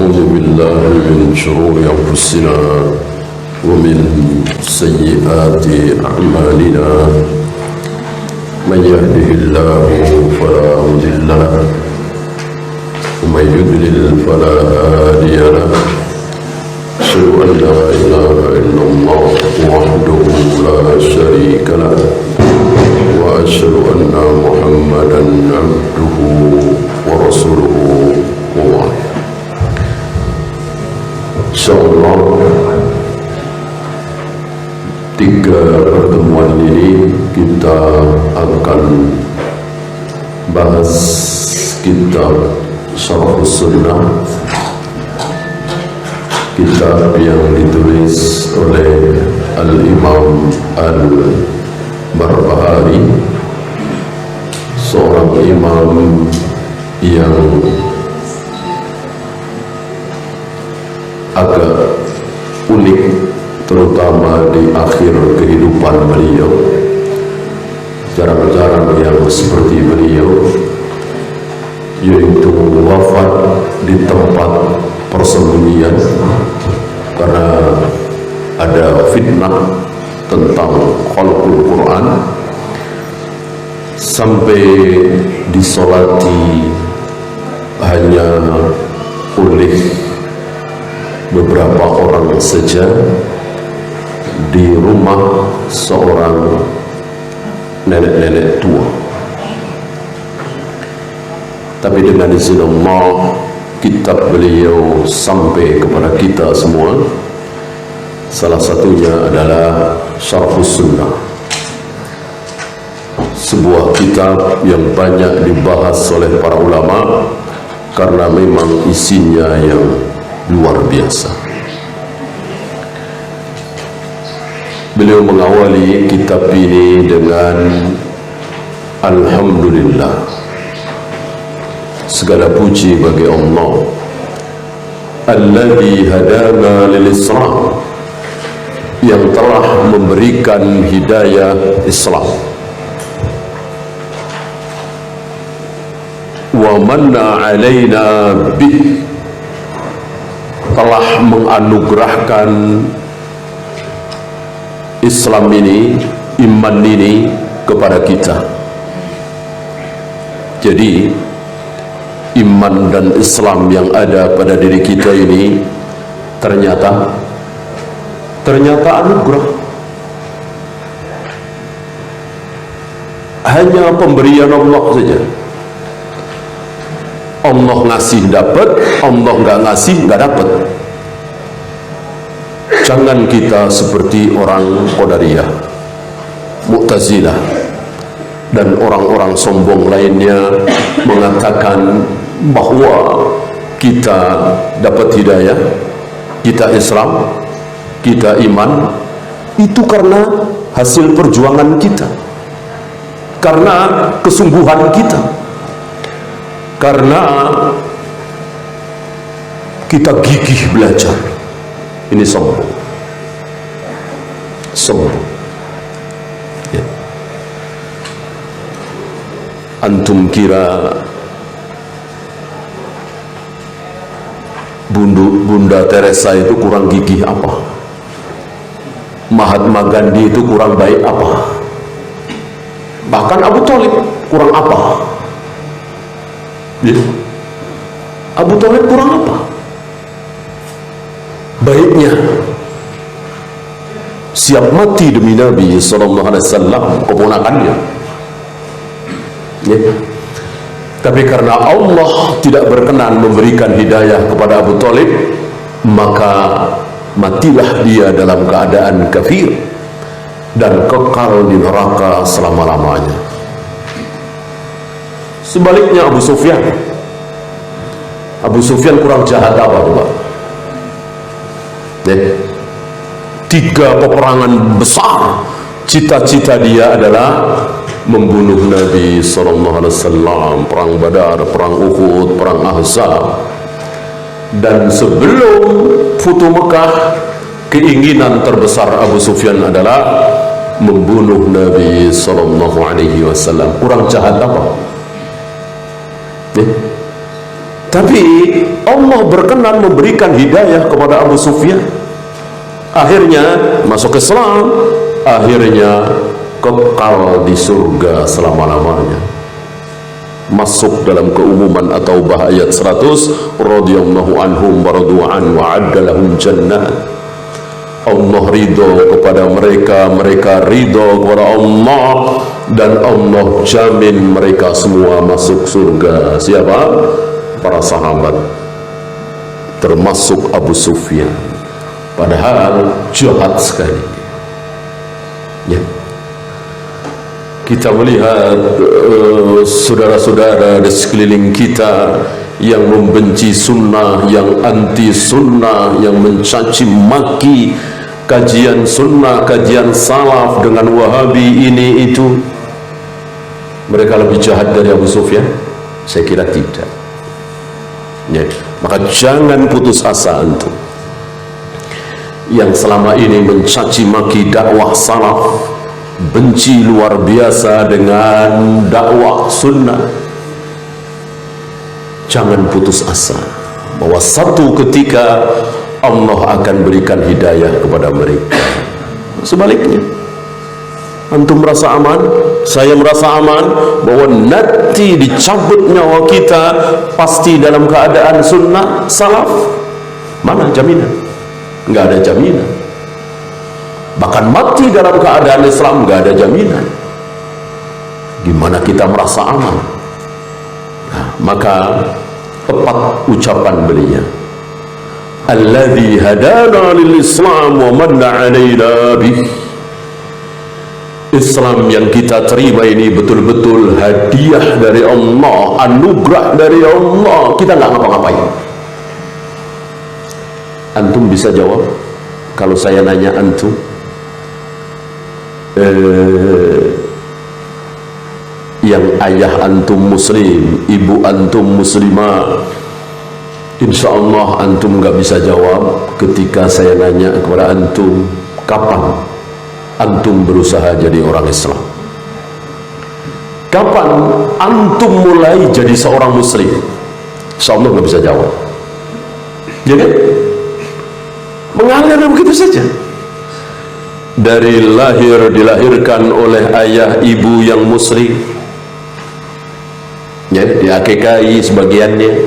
ونعوذ بالله من شرور أنفسنا ومن سيئات أعمالنا من يهده الله فلا مضل له ومن يضلل فلا هادي له أشهد أن لا إله إلا الله وحده لا شريك له وأشهد أن محمدا عبده ورسوله وبعد. Insyaallah 3 pertemuan ini kita akan bahas kitab Syarhus Sunnah, kitab yang ditulis oleh Al-Imam Al-Barbahari, seorang imam yang agak unik, terutama di akhir kehidupan beliau. Jarang-jarang yang seperti beliau, yaitu wafat di tempat persembunyian karena ada fitnah tentang khalqul Quran, sampai disolati hanya oleh beberapa orang saja di rumah seorang nenek-nenek tua. Tapi dengan izin Allah, kitab beliau sampai kepada kita semua. Salah satunya adalah Syarhus Sunnah, sebuah kitab yang banyak dibahas oleh para ulama karena memang isinya yang luar biasa. Beliau mengawali kitab ini dengan Alhamdulillah, segala puji bagi Allah, alladzi hadana lil Islam, yang telah memberikan hidayah Islam, wa manna alaina bih, telah menganugerahkan Islam ini, iman ini kepada kita. Jadi iman dan Islam yang ada pada diri kita ini ternyata anugerah, hanya pemberian Allah saja. Allah ngasih dapat, Allah nggak ngasih nggak dapat. Jangan kita seperti orang Qadariyah, Mu'tazilah, dan orang-orang sombong lainnya mengatakan bahwa kita dapat hidayah, kita Islam, kita iman, itu karena hasil perjuangan kita, karena kesungguhan kita, karena kita gigih belajar. Ini sombong, ya. Antum kira Bunda Teresa itu kurang gigih apa? Mahatma Gandhi itu kurang baik apa? Bahkan Abu Thalib kurang apa? Ya. Abu Thalib kurang apa? Baiknya siap mati demi Nabi SAW, keponakannya, ya. Tapi karena Allah tidak berkenan memberikan hidayah kepada Abu Thalib, maka matilah dia dalam keadaan kafir dan kekal di neraka selama-lamanya. Sebaliknya Abu Sufyan kurang jahat apa coba? 3 peperangan besar, cita-cita dia adalah membunuh Nabi SAW, perang Badar, perang Uhud, perang Ahzab. Dan sebelum Futuh Mekah, keinginan terbesar Abu Sufyan adalah membunuh Nabi SAW. Kurang jahat apa? Tapi Allah berkenan memberikan hidayah kepada Abu Sufyan. Akhirnya masuk Islam, akhirnya kekal di surga selama-lamanya. Masuk dalam keumuman At-Taubah ayat 100, radhiyallahu anhum wa radu'an wa 'adda lahum jannat. Allah ridho kepada mereka, mereka ridho kepada Allah, dan Allah jamin mereka semua masuk surga. Siapa? Para sahabat, termasuk Abu Sufyan. Padahal jahat sekali, ya. Kita melihat saudara-saudara di sekeliling kita yang membenci sunnah, yang anti sunnah, yang mencaci maki kajian sunnah, kajian salaf dengan wahabi ini itu. Mereka lebih jahat dari Abu Sufyan? Saya kira tidak, ya. Maka jangan putus asa antum yang selama ini mencaci maki dakwah salaf, benci luar biasa dengan dakwah sunnah. Jangan putus asa bahwa satu ketika Allah akan berikan hidayah kepada mereka. Sebaliknya, antum merasa aman, saya merasa aman bahwa nanti dicabut nyawa kita pasti dalam keadaan sunnah salaf. Mana jaminan? Nggak ada jaminan. Bahkan mati dalam keadaan Islam nggak ada jaminan. Gimana kita merasa aman? Nah, maka tepat ucapan beliau, alladzi hadana lil Islam wa manna 'alaina bih. Islam yang kita terima ini betul-betul hadiah dari Allah, anugerah dari Allah. Kita nggak ngapa-ngapain. Antum bisa jawab kalau saya nanya antum, yang ayah antum muslim, ibu antum muslimah, insya Allah antum nggak bisa jawab ketika saya nanya kepada antum, kapan antum berusaha jadi orang Islam? Kapan antum mulai jadi seorang muslim? Insya Allah nggak bisa jawab. Jadi mengalir begitu saja. Dari lahir, dilahirkan oleh ayah ibu yang muslim, ya, diakikai sebagiannya,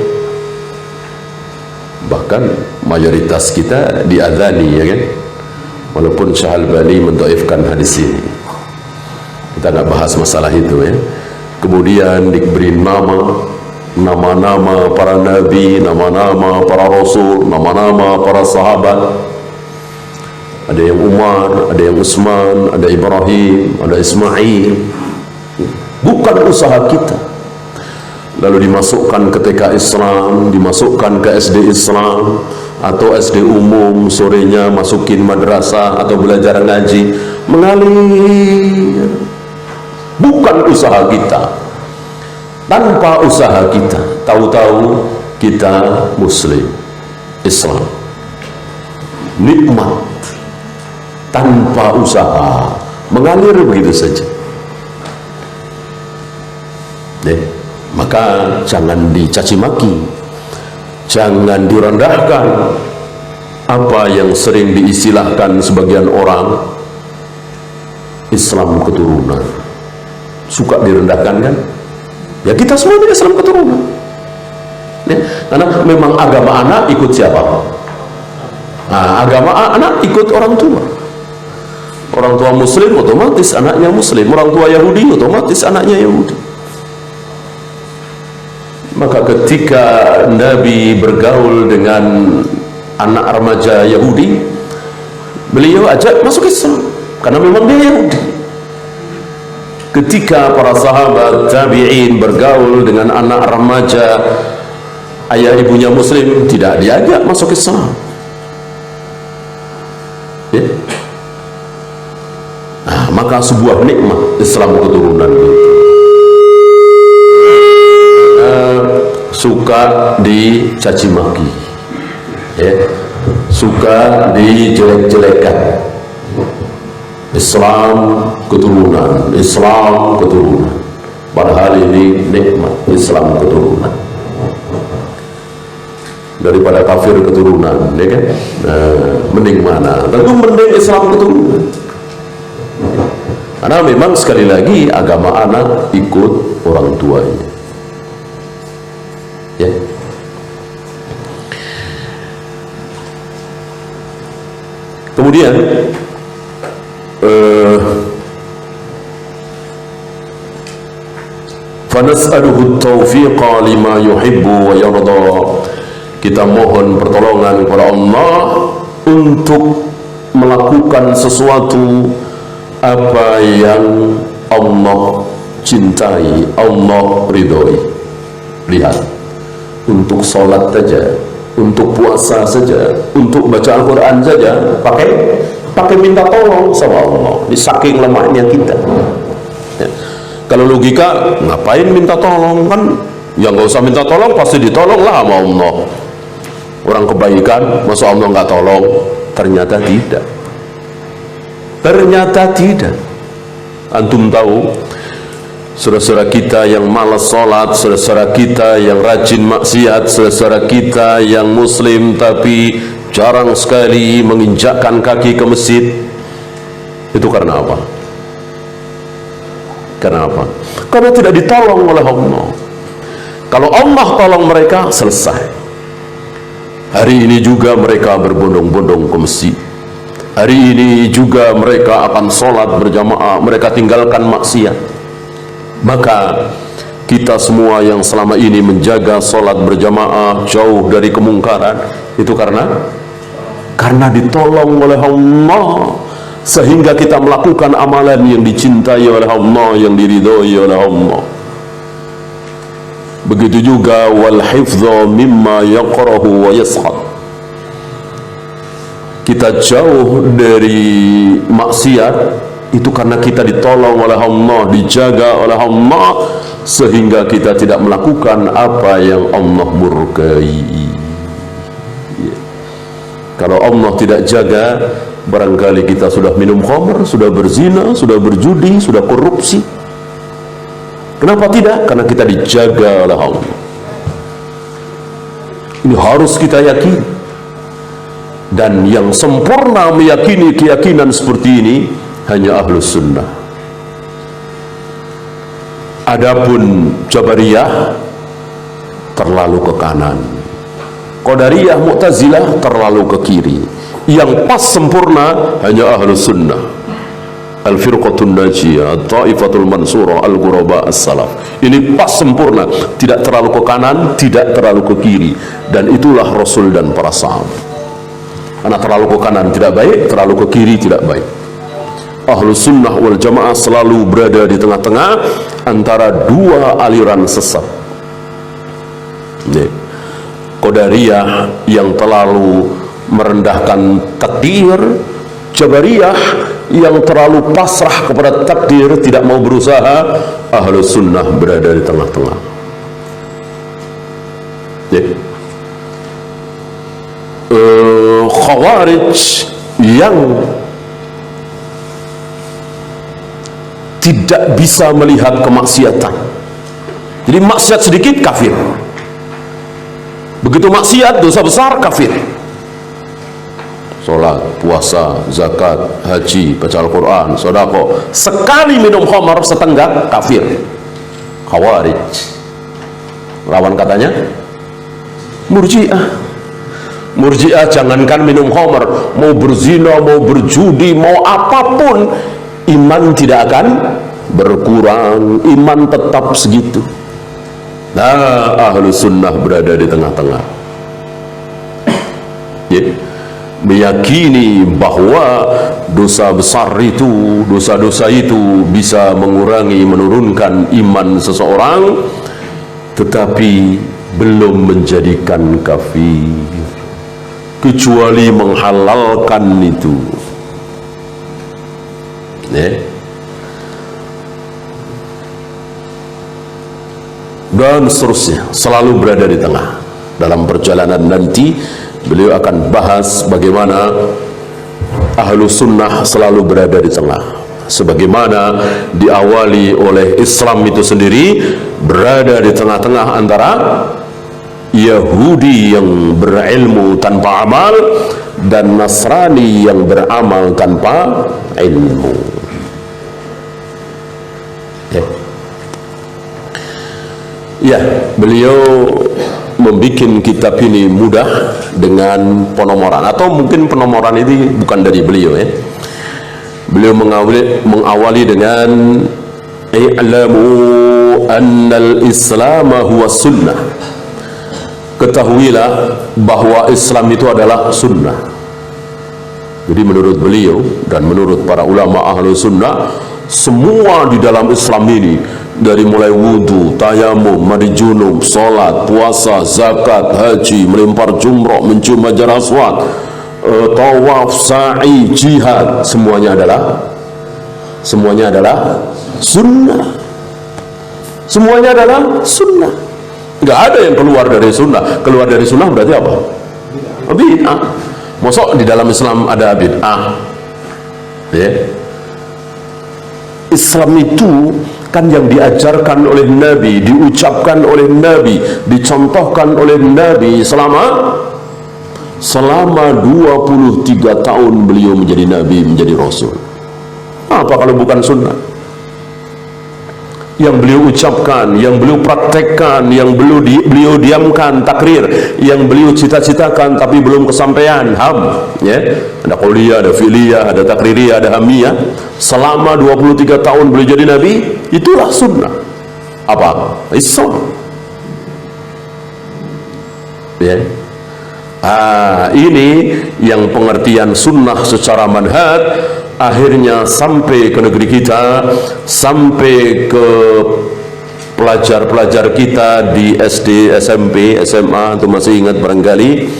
bahkan mayoritas kita diadzani, ya kan? Walaupun Syekh Albani mendhaifkan hadis ini, kita nggak bahas masalah itu, ya. Kemudian diberi nama-nama para nabi, nama-nama para rasul, nama-nama para sahabat. Ada yang Umar, ada yang Utsman, ada Ibrahim, ada Ismail. Bukan usaha kita. Lalu dimasukkan ke TK Islam, dimasukkan ke SD Islam atau SD umum, sorenya masukin madrasah atau belajar ngaji, mengalir. Bukan usaha kita. Tanpa usaha kita, tahu-tahu kita muslim, Islam. Nikmat tanpa usaha, mengalir begitu saja. Maka jangan dicaci maki, jangan direndahkan. Apa yang sering diistilahkan sebagian orang, Islam keturunan, suka direndahkan, kan? Ya, kita semua ini Islam keturunan, ya, karena memang agama anak ikut siapa? Nah, agama anak ikut orang tua. Orang tua muslim otomatis anaknya muslim, orang tua Yahudi otomatis anaknya Yahudi. Maka ketika Nabi bergaul dengan anak remaja Yahudi, beliau ajak masuk Islam karena memang dia Yahudi. Ketika para sahabat tabi'in bergaul dengan anak remaja ayah ibunya muslim, tidak diajak masuk Islam, ya. Nah, maka sebuah nikmat Islam keturunan itu. Suka dicaci maki, ya, suka dijelek-jelekan. Islam keturunan, Islam keturunan. Padahal ini nikmat Islam keturunan. daripada kafir keturunan, ya kan? Mending mana? Tentu mending Islam keturunan. Karena memang sekali lagi agama anak ikut orang tuanya. Ya. Kemudian fanas'aluhu taufiqa lima yuhibbu wa yarda. Kita mohon pertolongan kepada Allah untuk melakukan sesuatu apa yang Allah cintai, Allah ridhoi. Lihat, untuk sholat saja, untuk puasa saja, untuk baca Al-Quran saja, pakai minta tolong sama Allah. Ini saking lemahnya kita. Ya. Kalau logika, ngapain minta tolong? Kan ya nggak usah minta tolong, pasti ditolong lah sama Allah. Orang kebaikan, masa Allah nggak tolong? Ternyata tidak. Ternyata tidak. Antum tahu, saudara-saudara kita yang malas sholat, saudara-saudara kita yang rajin maksiat, saudara-saudara kita yang muslim tapi jarang sekali menginjakkan kaki ke masjid, itu karena apa? Karena apa? Karena tidak ditolong oleh Allah. Kalau Allah tolong mereka, selesai. Hari ini juga mereka berbondong-bondong ke masjid. Hari ini juga mereka akan sholat berjamaah, mereka tinggalkan maksiat. Maka kita semua yang selama ini menjaga sholat berjamaah jauh dari kemungkaran, itu karena ditolong oleh Allah, sehingga kita melakukan amalan yang dicintai oleh Allah, yang diridhoi oleh Allah. Begitu juga wal hifdha mimma yaqrahu wa yaskhad. Kita jauh dari maksiat itu karena kita ditolong oleh Allah, dijaga oleh Allah, sehingga kita tidak melakukan apa yang Allah murkai. Ya. Kalau Allah tidak jaga, barangkali kita sudah minum khamr, sudah berzina, sudah berjudi, sudah korupsi. Kenapa tidak? Karena kita dijaga oleh Allah. Ini harus kita yakini. Dan yang sempurna meyakini keyakinan seperti ini hanya Ahlus Sunnah. Adapun Jabariyah terlalu ke kanan, Qadariyah, Mu'tazilah terlalu ke kiri. Yang pas sempurna hanya Ahlus Sunnah, Al-Firqatun Najiyah, Ta'ifatul Mansurah, Al-Ghuraba, As-Salaf. Ini pas sempurna, tidak terlalu ke kanan, tidak terlalu ke kiri. Dan itulah Rasul dan para sahabat. Karena terlalu ke kanan tidak baik, terlalu ke kiri tidak baik. Ahlus Sunnah wal Jamaah selalu berada di tengah-tengah antara dua aliran sesat. Qadariyah yang terlalu merendahkan takdir, Jabariyah yang terlalu pasrah kepada takdir, tidak mau berusaha. Ahlus Sunnah berada di tengah-tengah. Khawarij yang tidak bisa melihat kemaksiatan. Jadi maksiat sedikit kafir, begitu maksiat dosa besar kafir. Sholat, puasa, zakat, haji, baca Al-Quran, sedekah, sekali minum khamar setenggak kafir. Khawarij. Lawan katanya Murji'ah. Murji'ah jangankan minum khamar, mau berzina, mau berjudi, mau apapun, iman tidak akan berkurang, iman tetap segitu. Nah, Ahlus Sunnah berada di tengah-tengah. Meyakini bahwa dosa besar itu, dosa-dosa itu bisa mengurangi, menurunkan iman seseorang, tetapi belum menjadikan kafir, kecuali menghalalkan itu. Dan seterusnya, selalu berada di tengah. Dalam perjalanan nanti beliau akan bahas bagaimana Ahlus Sunnah selalu berada di tengah, sebagaimana diawali oleh Islam itu sendiri berada di tengah-tengah antara Yahudi yang berilmu tanpa amal, dan Nasrani yang beramal tanpa ilmu. Ya, beliau membuat kitab ini mudah dengan penomoran, atau mungkin penomoran ini bukan dari beliau ya. Beliau mengawali dengan i'lamu annal islam huwa sunnah. Ketahuilah bahwa Islam itu adalah sunnah. Jadi menurut beliau dan menurut para ulama ahlu sunnah, semua di dalam Islam ini, dari mulai wudu, tayamum, mandi junub, sholat, puasa, zakat, haji, melempar jumrah, mencium hajar aswad, tawaf, sa'i, jihad, semuanya adalah sunnah. Semuanya adalah sunnah. Nggak ada yang keluar dari sunnah. Keluar dari sunnah berarti apa? Bid'ah. Masuk di dalam Islam ada bid'ah ya. Islam itu kan yang diajarkan oleh Nabi, diucapkan oleh Nabi, dicontohkan oleh Nabi selama 23 tahun beliau menjadi Nabi, menjadi Rasul. Apa kalau bukan sunnah? Yang beliau ucapkan, yang beliau praktekkan, yang beliau diamkan, takrir, yang beliau cita-citakan tapi belum kesampaian, ya. Ada qauliyah, ada fi'liyah, ada takririyah, ada hamiyah. Selama 23 tahun beliau jadi Nabi, itulah sunnah. Apa? Islam. Ya. Ini yang pengertian sunnah secara manhaj akhirnya sampai ke negeri kita, sampai ke pelajar-pelajar kita di SD, SMP, SMA, itu masih ingat barangkali,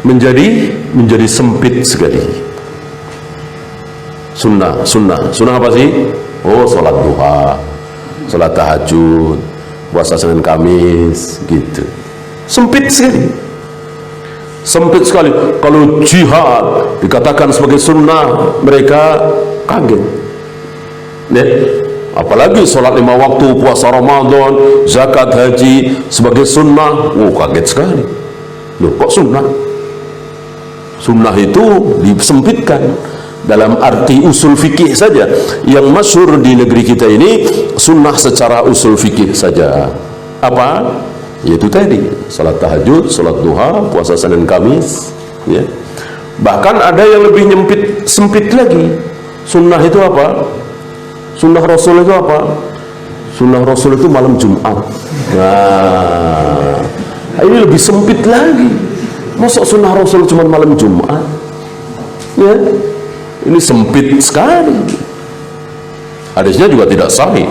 menjadi sempit sekali. Sunnah apa sih? Oh, sholat duha, sholat tahajud, puasa Senin Kamis, gitu. Sempit sekali. Kalau jihad dikatakan sebagai sunnah, mereka kaget ya. Apalagi sholat 5 waktu, puasa Ramadan, zakat, haji sebagai sunnah, kaget sekali. Loh, kok sunnah? Sunnah itu disempitkan dalam arti usul fikih saja. Yang masyhur di negeri kita ini sunnah secara usul fikih saja. Apa? Yaitu tadi, salat tahajud, salat duha, puasa Senin Kamis ya. Bahkan ada yang lebih sempit lagi. Sunnah itu apa? Sunnah Rasul itu apa? Sunnah Rasul itu malam Jumat. Nah, ini lebih sempit lagi. Masa sunnah Rasul cuma malam Jumat ya? Ini sempit sekali. Hadisnya juga tidak sahih.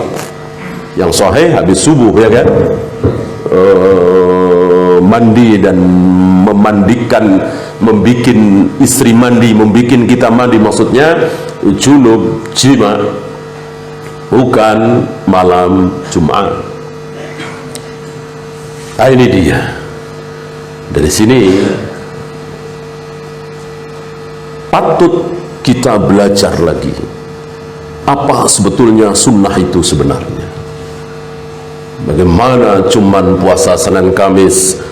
Yang sahih habis subuh ya kan, mandi dan memandikan, membikin istri mandi, membikin kita mandi, maksudnya junub, jima, bukan malam Jumat. Ini dia. Dari sini patut kita belajar lagi apa sebetulnya sunnah itu sebenarnya. Bagaimana cuman puasa Senin Kamis,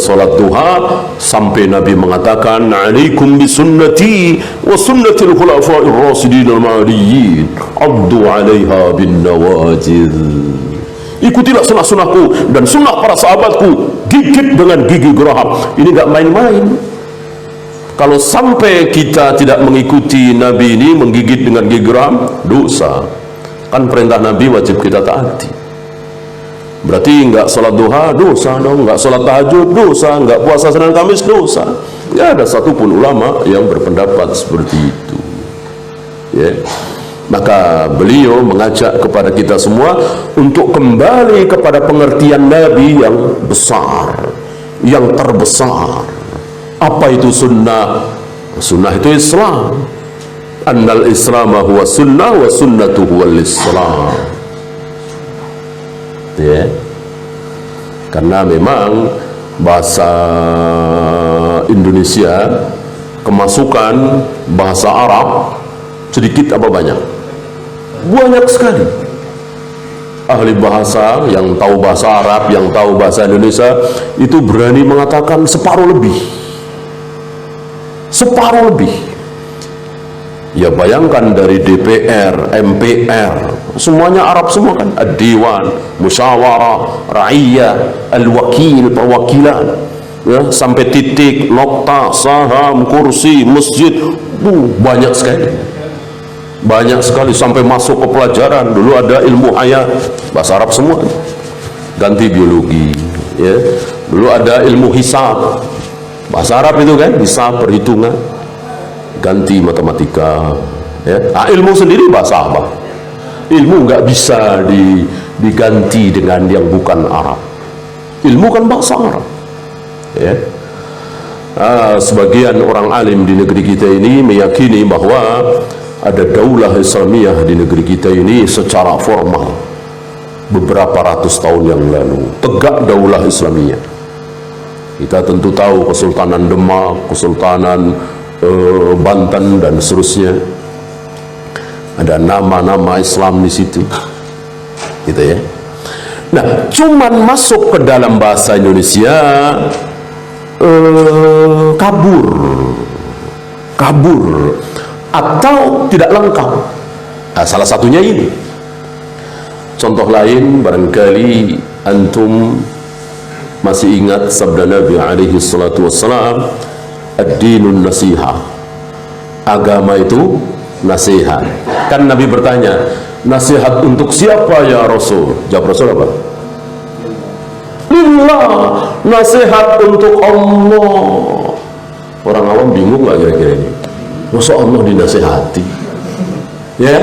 salat duha, sampai Nabi mengatakan alaikum bisunnati wa sunnatil khulafa'ir rasyidin al-mahdiyyin addu 'alaiha bin nawajid. Ikutilah sunnah-sunnahku dan sunnah para sahabatku, gigit dengan gigi geraham. Ini enggak main-main. Kalau sampai kita tidak mengikuti Nabi ini, menggigit dengan gigi geraham, dosa. Kan perintah Nabi wajib kita taati. Berarti enggak sholat duha, dosa dong. Enggak sholat tahajud, dosa. Enggak puasa Senin Kamis, dosa. Enggak ada satupun ulama yang berpendapat seperti itu ya. Maka beliau mengajak kepada kita semua untuk kembali kepada pengertian Nabi yang besar, yang terbesar. Apa itu sunnah? Sunnah itu Islam. Annal Islam huwa sunnah wa sunnatu huwal Islam ya. Karena memang bahasa Indonesia kemasukan bahasa Arab sedikit apa banyak? Banyak sekali. ahli bahasa yang tahu bahasa Arab, yang tahu bahasa Indonesia, itu berani mengatakan separuh lebih. Separuh lebih. Ya bayangkan dari DPR, MPR, semuanya Arab semua kan, Ad-Dewan, Musyawarah, Ra'iyah, Al-Wakil, perwakilan, ya, sampai titik, nokta, saham, kursi, masjid, banyak sekali. Banyak sekali sampai masuk ke pelajaran. Dulu ada ilmu hayat, bahasa Arab semua, ganti biologi, ya. Dulu ada ilmu hisab, bahasa Arab itu kan, hisab, perhitungan, ganti matematika, ya. Nah, ilmu sendiri bahasa apa? Ilmu nggak bisa diganti dengan yang bukan Arab. Ilmu kan bahasa Arab, ya. Sebagian orang alim di negeri kita ini meyakini bahwa ada daulah Islamiyah di negeri kita ini secara formal beberapa ratus tahun yang lalu. Tegak daulah Islamiyah. Kita tentu tahu Kesultanan Demak, Kesultanan Banten dan seterusnya. Ada nama-nama Islam di situ, gitu ya. Nah, cuman masuk ke dalam bahasa Indonesia kabur atau tidak lengkap. Nah, salah satunya ini. Contoh lain, barangkali antum masih ingat sabda Nabi alaihi salatu wassalam, ad-dinun nasihah, agama itu nasihat. Kan Nabi bertanya, nasihat untuk siapa ya Rasul? Jawab Rasul apa? Lillah, nasihat untuk Allah. Orang awam bingung nggak kira-kira ini? Masa Allah dinasihati? Ya,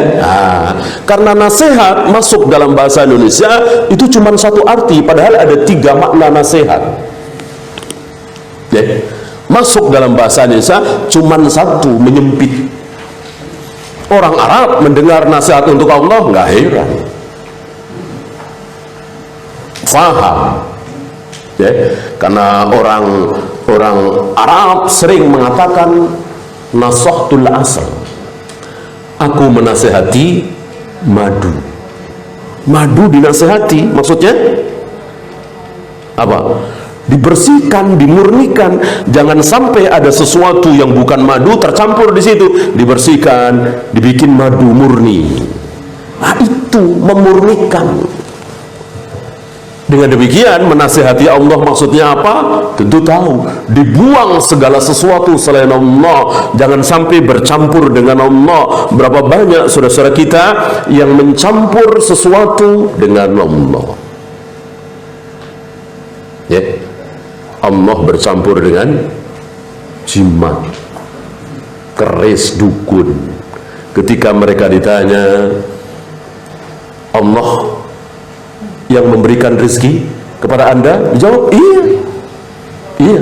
karena nasihat masuk dalam bahasa Indonesia itu cuma satu arti, padahal ada 3 makna nasihat. Ya, masuk dalam bahasa Indonesia cuma satu, menyempit. Orang Arab mendengar nasihat untuk Allah nggak heran, faham, ya, karena orang Arab sering mengatakan nasahtul asal, aku menasehati madu. Madu dinasehati, maksudnya apa? Dibersihkan, dimurnikan, jangan sampai ada sesuatu yang bukan madu tercampur di situ, dibersihkan, dibikin madu murni. Nah, itu memurnikan. Dengan demikian menasihati Allah maksudnya apa? Tentu tahu, dibuang segala sesuatu selain Allah, jangan sampai bercampur dengan Allah. Berapa banyak saudara-saudara kita yang mencampur sesuatu dengan Allah, ya. Allah bercampur dengan jimat, keris, dukun. Ketika mereka ditanya, Allah yang memberikan rezeki kepada Anda, jawab iya, iya.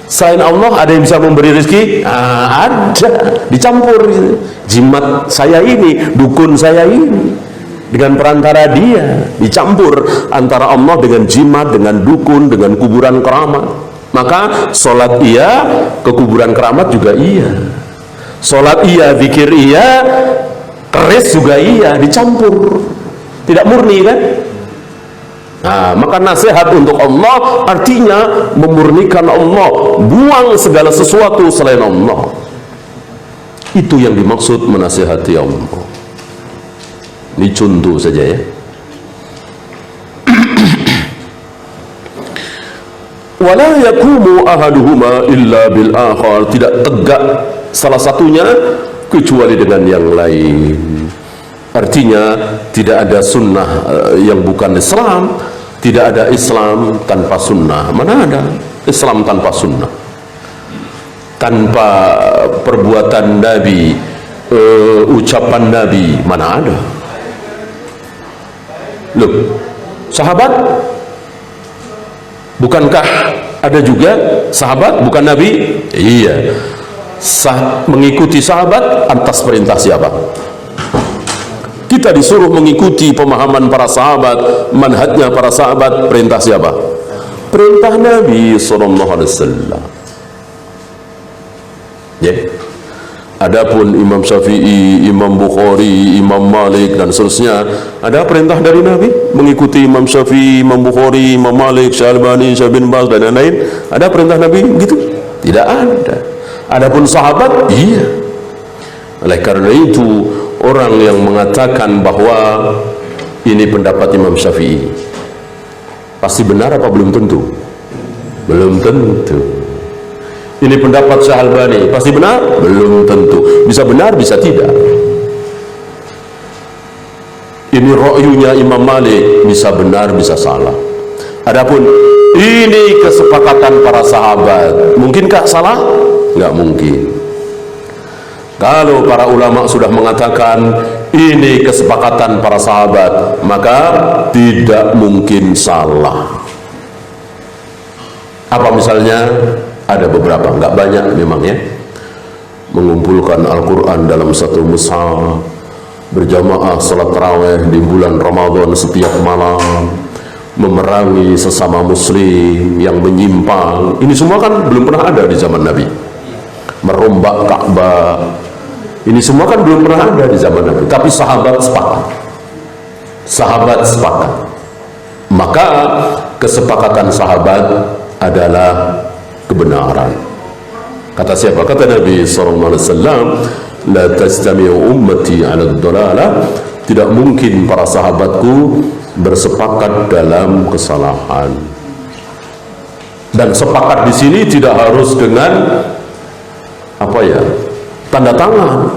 Selain Allah ada yang bisa memberi rezeki? Ada, dicampur gitu. Jimat saya ini, dukun saya ini, dengan perantara dia dicampur antara Allah dengan jimat, dengan dukun, dengan kuburan keramat. Maka sholat iya, ke kuburan keramat juga iya. Sholat iya, zikir iya, keris juga iya, dicampur, tidak murni kan? Nah, maka nasihat untuk Allah artinya memurnikan Allah, buang segala sesuatu selain Allah. Itu yang dimaksud menasihati Allah. Ini contoh saja ya. Wala yakumu ahaduhuma illa bil akhar, tidak tegak salah satunya kecuali dengan yang lain. Artinya tidak ada sunnah yang bukan Islam, tidak ada Islam tanpa sunnah. Mana ada Islam tanpa sunnah, tanpa perbuatan Nabi, ucapan Nabi? Mana ada? Loh, sahabat, bukankah ada juga sahabat bukan Nabi? Iya, mengikuti sahabat atas perintah siapa? Kita disuruh mengikuti pemahaman para sahabat, manhajnya para sahabat. Perintah siapa? Perintah Nabi SAW. Ya. Adapun Imam Syafi'i, Imam Bukhari, Imam Malik dan seterusnya, ada perintah dari Nabi mengikuti Imam Syafi'i, Imam Bukhari, Imam Malik, Syalbani, Syekh bin Baz dan lain-lain? Ada perintah Nabi gitu? Tidak ada. Adapun sahabat, iya. Oleh karena itu, orang yang mengatakan bahwa ini pendapat Imam Syafi'i, pasti benar apa belum tentu? Belum tentu. Ini pendapat Syekh Albani, pasti benar? Belum tentu. Bisa benar, bisa tidak. Ini ra'yunya Imam Malik, bisa benar, bisa salah. Adapun ini kesepakatan para sahabat, mungkinkah salah? Enggak mungkin. Kalau para ulama sudah mengatakan ini kesepakatan para sahabat, maka tidak mungkin salah. Apa misalnya? Ada beberapa, enggak banyak memang ya. Mengumpulkan Al-Quran dalam satu mushaf, berjamaah salat tarawih di bulan Ramadan setiap malam, memerangi sesama muslim yang menyimpang. Ini semua kan belum pernah ada di zaman Nabi. Merombak Ka'bah, ini semua kan belum pernah ada di zaman Nabi. Tapi sahabat sepakat. Sahabat sepakat. Maka kesepakatan sahabat adalah kebenaran. Kata siapa? Kata Nabi SAW, la tajtami'u ummati 'ala ad-dalalah, tidak mungkin para sahabatku bersepakat dalam kesalahan. Dan sepakat di sini tidak harus dengan apa ya? Tanda tangan.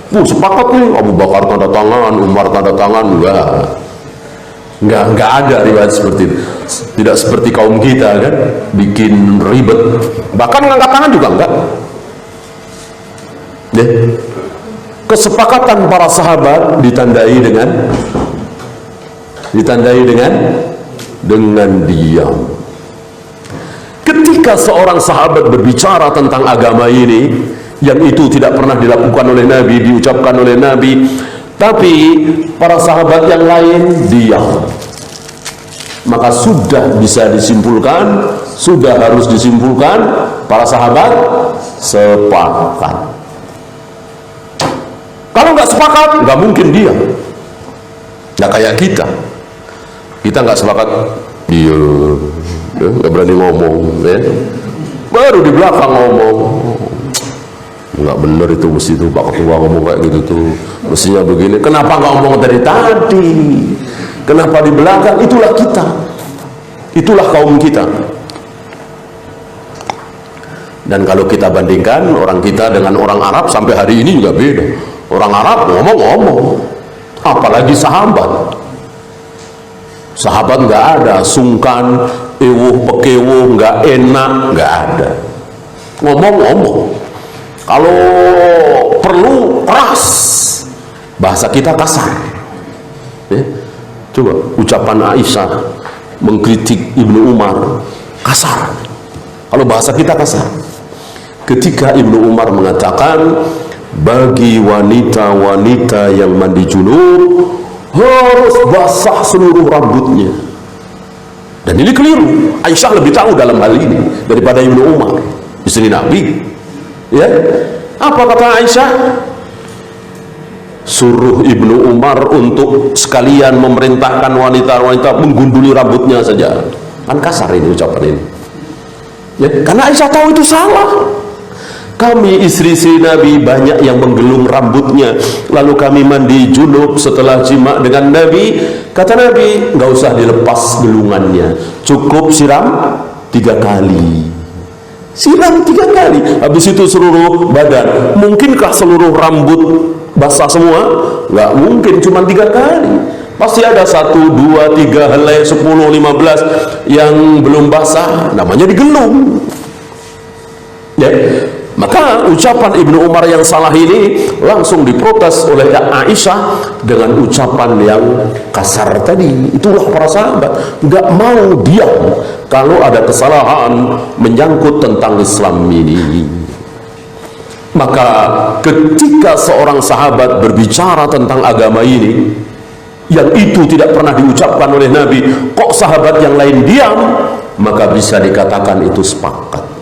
Sepakat nih, Abu Bakar tanda tangan, Umar tanda tangan, enggak ada riwayat seperti itu. Tidak seperti kaum kita kan, bikin ribet, bahkan ngangkat tangan juga enggak. Kesepakatan para sahabat ditandai dengan diam. Ketika seorang sahabat berbicara tentang agama ini, yang itu tidak pernah dilakukan oleh Nabi, diucapkan oleh Nabi, tapi para sahabat yang lain diam, maka sudah bisa disimpulkan, sudah harus disimpulkan, para sahabat sepakat. Kalau nggak sepakat, nggak mungkin diam. Nggak kayak kita nggak sepakat, dia nggak berani ngomong, ya. Baru di belakang ngomong, nggak bener itu, mesti itu Pak Ketua ngomong kayak gitu tuh, mestinya begini. Kenapa nggak ngomong dari tadi? Kenapa di belakang? Itulah kita, itulah kaum kita. Dan kalau kita bandingkan orang kita dengan orang Arab sampai hari ini juga beda. Orang Arab ngomong-ngomong, apalagi sahabat. Sahabat nggak ada sungkan, ewuh pekewuh, nggak enak, nggak ada. Ngomong-ngomong. Kalau perlu keras, bahasa kita kasar. Coba ucapan Aisyah mengkritik Ibnu Umar, kasar. Kalau bahasa kita kasar. Ketika Ibnu Umar mengatakan, bagi wanita-wanita yang mandi junub harus basah seluruh rambutnya. Dan ini keliru. Aisyah lebih tahu dalam hal ini daripada Ibnu Umar, istri Nabi. Ya, apa kata Aisyah? Suruh Ibnu Umar untuk sekalian memerintahkan wanita-wanita menggunduli rambutnya saja. Kan kasar ini ucapan ini. Ya, karena Aisyah tahu itu salah. Kami istri-istri Nabi banyak yang menggelung rambutnya, lalu kami mandi junub setelah jima dengan Nabi. Kata Nabi, nggak usah dilepas gelungannya, cukup siram 3 kali. Siram 3 kali, habis itu seluruh badan. Mungkinkah seluruh rambut basah semua? Nggak mungkin, cuma 3 kali. Pasti ada 1, 2, 3 helai, 10, 15 yang belum basah, namanya digelung. Ya, maka ucapan Ibnu Umar yang salah ini langsung diprotes oleh Aisyah dengan ucapan yang kasar tadi. Itulah para sahabat, nggak mau diam kalau ada kesalahan menyangkut tentang Islam ini. Maka ketika seorang sahabat berbicara tentang agama ini, yang itu tidak pernah diucapkan oleh Nabi, kok sahabat yang lain diam, maka bisa dikatakan itu sepakat.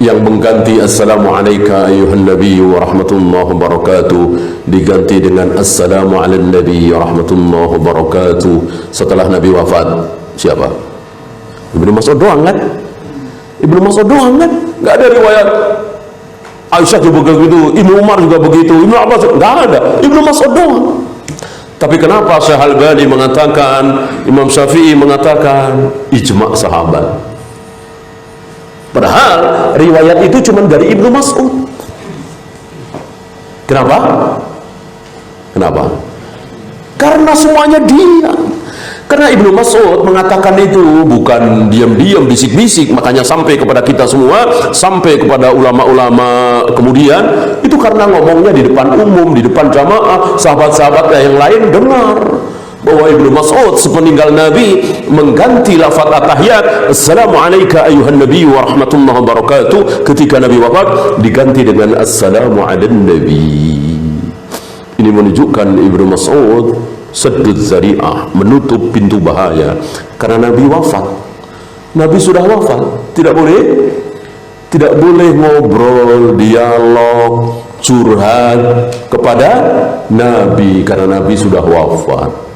yang mengganti assalamu alayka ayuhan nabi wa rahmatullahi wa barakatuh diganti dengan assalamu ala nabi wa rahmatullahi wa barakatuh setelah Nabi wafat. Siapa? Ibnu Mas'ud doang kan? Ibnu Mas'ud doang kan? Nggak ada riwayat Aisyah juga begitu, Ibnu Umar juga begitu, Ibnu Abbas, nggak ada. Ibnu Mas'ud doang. Tapi kenapa Syekh Al-Albani mengatakan, Imam Syafi'i mengatakan ijma' sahabat? Padahal riwayat itu cuma dari Ibnu Mas'ud. Kenapa? Kenapa? Karena semuanya dia. Karena Ibnu Mas'ud mengatakan itu bukan diam-diam, bisik-bisik, makanya sampai kepada kita semua, sampai kepada ulama-ulama kemudian, itu karena ngomongnya di depan umum, di depan jamaah, sahabat-sahabat yang lain dengar bahwa Ibnu Mas'ud sepeninggal Nabi mengganti lafaz at-tahiyat assalamu alayka ayuhan nabi wa rahmatullahi wa barakatuh ketika Nabi wafat diganti dengan assalamu ala nabi. Ini menunjukkan Ibnu Mas'ud saddud zari'ah, menutup pintu bahaya karena Nabi wafat. Nabi sudah wafat, tidak boleh ngobrol, dialog, curhat kepada Nabi karena Nabi sudah wafat.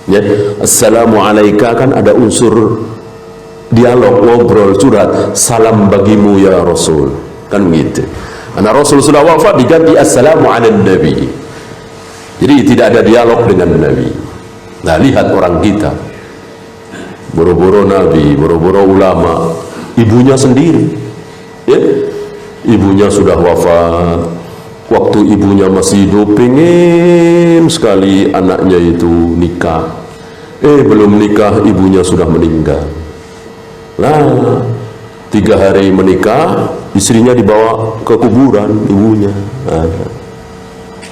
Ya, assalamu alayka kan ada unsur dialog, ngobrol, curhat, salam bagimu ya Rasul, kan begitu. Karena Rasul sudah wafat diganti assalamu ala nabi. Jadi tidak ada dialog dengan Nabi. Nah, lihat orang kita, boro-boro Nabi, boro-boro ulama, ibunya sendiri, ya, ibunya sudah wafat. Waktu ibunya masih hidup pengen sekali anaknya itu nikah. Belum nikah ibunya sudah meninggal. Nah, 3 hari menikah, istrinya dibawa ke kuburan ibunya.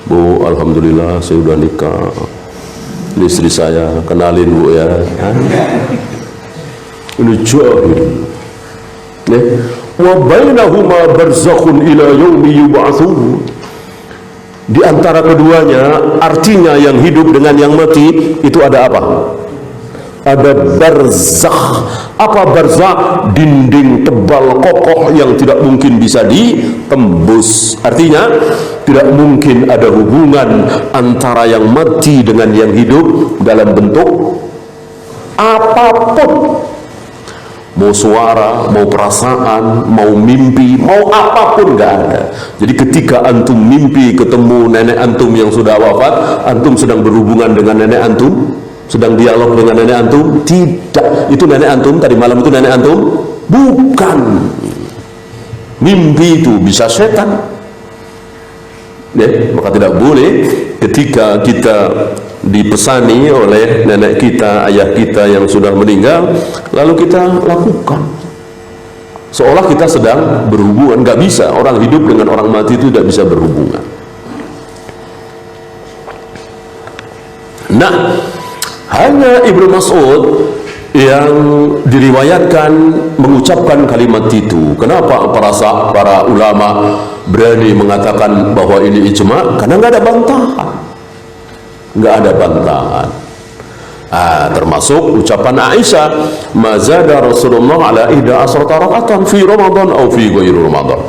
Bu, alhamdulillah saya sudah nikah. Ini istri saya, kenalin Bu ya. Ini jahil. Wa bainahuma barzakhun ila yaumi yub'atsun. Di antara keduanya, artinya yang hidup dengan yang mati itu ada apa? Ada barzakh. Apa barzakh? Dinding tebal kokoh yang tidak mungkin bisa ditembus. Artinya tidak mungkin ada hubungan antara yang mati dengan yang hidup dalam bentuk apapun. Mau suara, mau perasaan, mau mimpi, mau apapun nggak ada. Jadi ketika antum mimpi ketemu nenek antum yang sudah wafat, antum sedang berhubungan dengan nenek antum, sedang dialog dengan nenek antum? Tidak. Itu nenek antum, tadi malam itu nenek antum? Bukan. Mimpi itu bisa setan. Ya, maka tidak boleh ketika kita dipesani oleh nenek kita, ayah kita yang sudah meninggal, lalu kita lakukan seolah kita sedang berhubungan. Nggak bisa, orang hidup dengan orang mati itu tidak bisa berhubungan. Nah, hanya Ibnu Mas'ud yang diriwayatkan mengucapkan kalimat itu. Kenapa para ulama berani mengatakan bahwa ini ijma? Karena nggak ada bantahan. Nggak ada bantahan. Termasuk ucapan Aisyah, mazada Rasulullah ala ihda asrata raka'atan fi Ramadan atau fi ghairi Ramadan.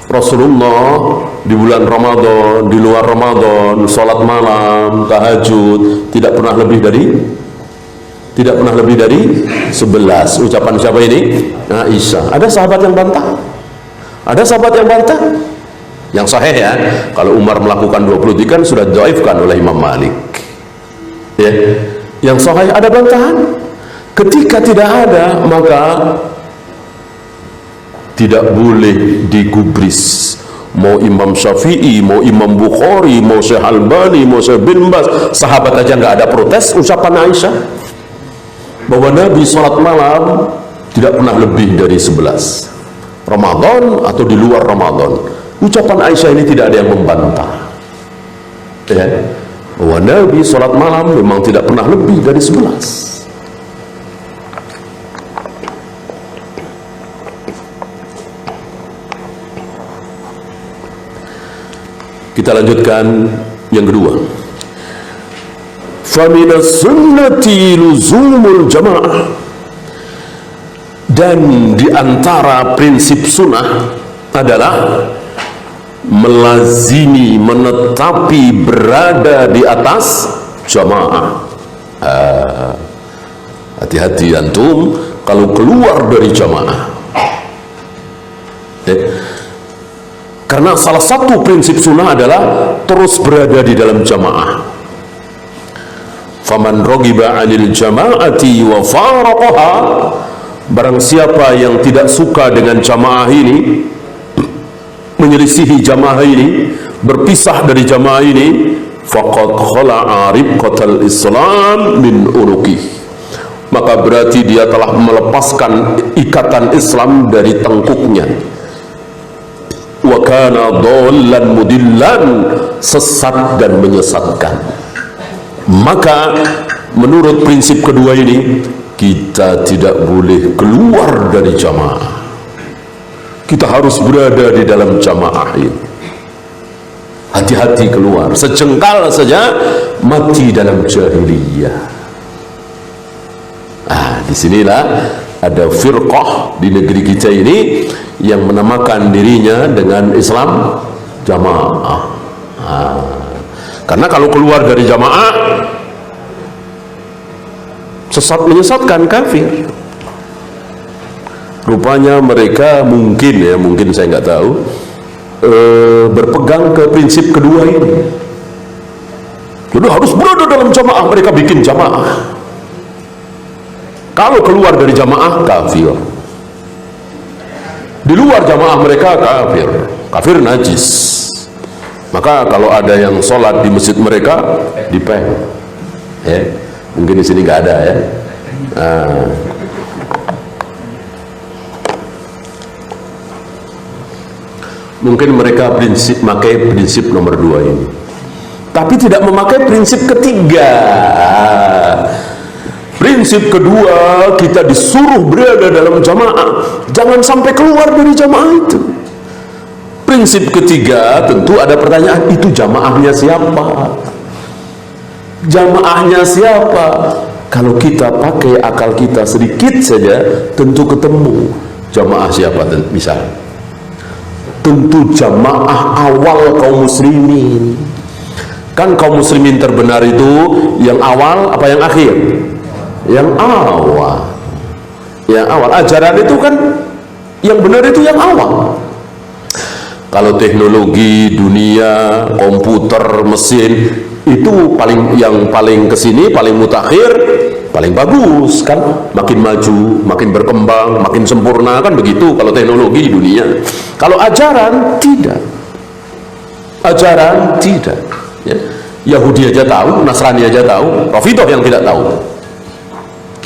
Rasulullah di bulan Ramadan, di luar Ramadan, salat malam, tahajud tidak pernah lebih dari 11. Ucapan siapa ini? Aisyah. Ada sahabat yang bantah? Ada sahabat yang bantah? Yang sahih ya, kalau Umar melakukan 23 kan sudah dhaifkan oleh Imam Malik. Ya. Yang sahih ada bantahan? Ketika tidak ada, maka tidak boleh digubris. Mau Imam Syafi'i, mau Imam Bukhari, mau Syekh Al-Albani, mau Syekh bin Baz, sahabat aja nggak ada protes ucapan Aisyah bahwa Nabi sholat malam tidak pernah lebih dari 11 Ramadan atau di luar Ramadan. Ucapan Aisyah ini tidak ada yang membantah, ya, bahwa Nabi sholat malam memang tidak pernah lebih dari 11. Kita lanjutkan yang kedua. Faminas sunnati luzumul jamaah. Dan di antara prinsip sunnah adalah melazimi, menetapi, berada di atas jamaah. Hati-hati antum kalau keluar dari jamaah. Karena salah satu prinsip sunnah adalah terus berada di dalam jamaah. Faman raghiba 'anil jama'ati wa faraqaha, barang siapa yang tidak suka dengan jamaah ini, menyelisihi jamaah ini, berpisah dari jamaah ini, faqad khala'a ribqatal Islam min unuqih, maka berarti dia telah melepaskan ikatan Islam dari tengkuknya. Wa kana dhallan mudillan, sesat dan menyesatkan. Maka menurut prinsip kedua ini, kita tidak boleh keluar dari jamaah. Kita harus berada di dalam jamaah ini. Hati-hati keluar, sejengkal saja mati dalam jahiliyah. Disinilah ada firqah di negeri kita ini yang menamakan dirinya dengan Islam jamaah. Karena kalau keluar dari jamaah, sesat menyesatkan, kafir. Rupanya mereka mungkin saya nggak tahu, berpegang ke prinsip kedua ini. Jadi harus berada dalam jamaah, mereka bikin jamaah. Kalau keluar dari jamaah, kafir. Di luar jamaah mereka kafir, kafir najis. Maka kalau ada yang sholat di masjid mereka, dipeng. Mungkin di sini nggak ada ya. Mungkin mereka memakai prinsip nomor 2 ini, tapi tidak memakai prinsip ketiga. Prinsip kedua, kita disuruh berada dalam jamaah, jangan sampai keluar dari jamaah itu. Prinsip ketiga, tentu ada pertanyaan, itu jamaahnya siapa? Jamaahnya siapa? Kalau kita pakai akal kita sedikit saja, tentu ketemu jamaah siapa. Misalnya, tentu jamaah awal kaum muslimin. Kan kaum muslimin terbenar itu yang awal apa yang akhir? Yang awal. Yang awal. Ajaran itu kan yang benar itu yang awal. Kalau teknologi dunia, komputer, mesin itu yang paling kesini, paling mutakhir, paling bagus kan, makin maju, makin berkembang, makin sempurna kan begitu kalau teknologi dunia. Kalau ajaran tidak. Ajaran tidak. Ya. Yahudi aja tahu, Nasrani aja tahu, Rafidhah yang tidak tahu.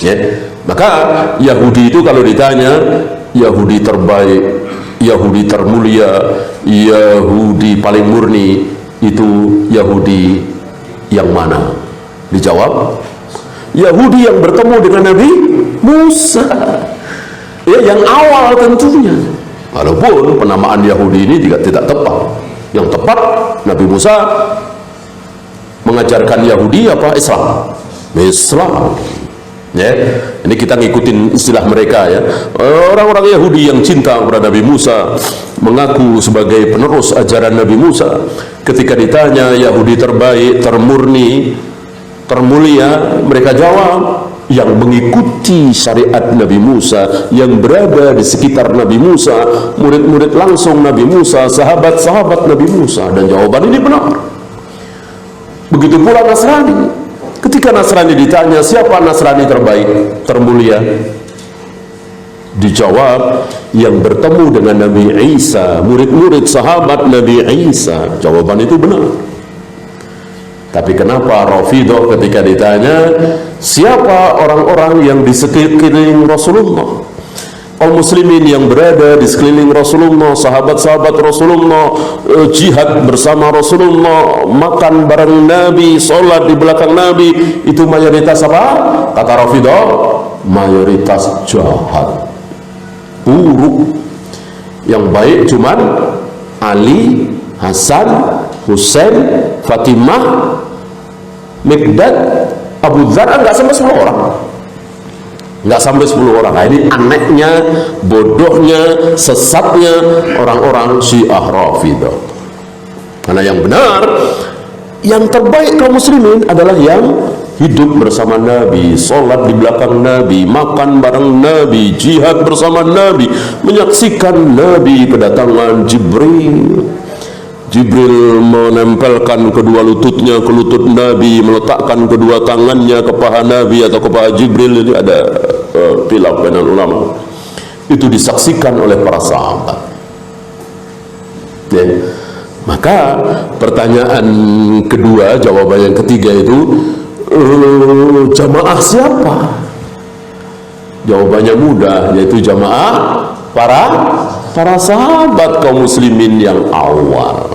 Ya. Maka Yahudi itu kalau ditanya, Yahudi terbaik, Yahudi termulia, Yahudi paling murni, itu Yahudi yang mana? Dijawab, Yahudi yang bertemu dengan Nabi Musa. Ya, yang awal tentunya. Walaupun penamaan Yahudi ini tidak tepat. Yang tepat, Nabi Musa mengajarkan Yahudi apa? Islam. Islam. Ya, ini kita ngikutin istilah mereka ya. Orang-orang Yahudi yang cinta kepada Nabi Musa, mengaku sebagai penerus ajaran Nabi Musa. Ketika ditanya Yahudi terbaik, termurni, termulia, mereka jawab, yang mengikuti syariat Nabi Musa, yang berada di sekitar Nabi Musa, murid-murid langsung Nabi Musa, sahabat-sahabat Nabi Musa. Dan jawaban ini benar. Begitu pula Nasrani. Ketika Nasrani ditanya siapa Nasrani terbaik, termulia, dijawab yang bertemu dengan Nabi Isa, murid-murid sahabat Nabi Isa. Jawaban itu benar. Tapi kenapa Rafidhah ketika ditanya siapa orang-orang yang di sekeliling Rasulullah, kaum muslimin yang berada di sekeliling Rasulullah, sahabat-sahabat Rasulullah, jihad bersama Rasulullah, makan bareng Nabi, sholat di belakang Nabi, itu mayoritas apa? Kata Rafidhah, mayoritas jahat, buruk. Yang baik cuman Ali, Hasan, Husain, Fatimah, Mikdad, Abu Dzar, enggak sampai 10 orang. nggak sampai 10 orang. Nah, ini anehnya, bodohnya, sesatnya orang-orang Syiah Rafidhah. Karena yang benar, yang terbaik kaum muslimin adalah yang hidup bersama Nabi, sholat di belakang Nabi, makan bareng Nabi, jihad bersama Nabi, menyaksikan Nabi kedatangan Jibril. Jibril menempelkan kedua lututnya ke lutut Nabi, meletakkan kedua tangannya ke paha Nabi atau ke paha Jibril. Ini ada khilaf bainal ulama. Itu disaksikan oleh para sahabat. Ya. Maka pertanyaan kedua, jawaban yang ketiga itu, jamaah siapa? Jawabannya mudah, yaitu jamaah para sahabat kaum muslimin yang awal.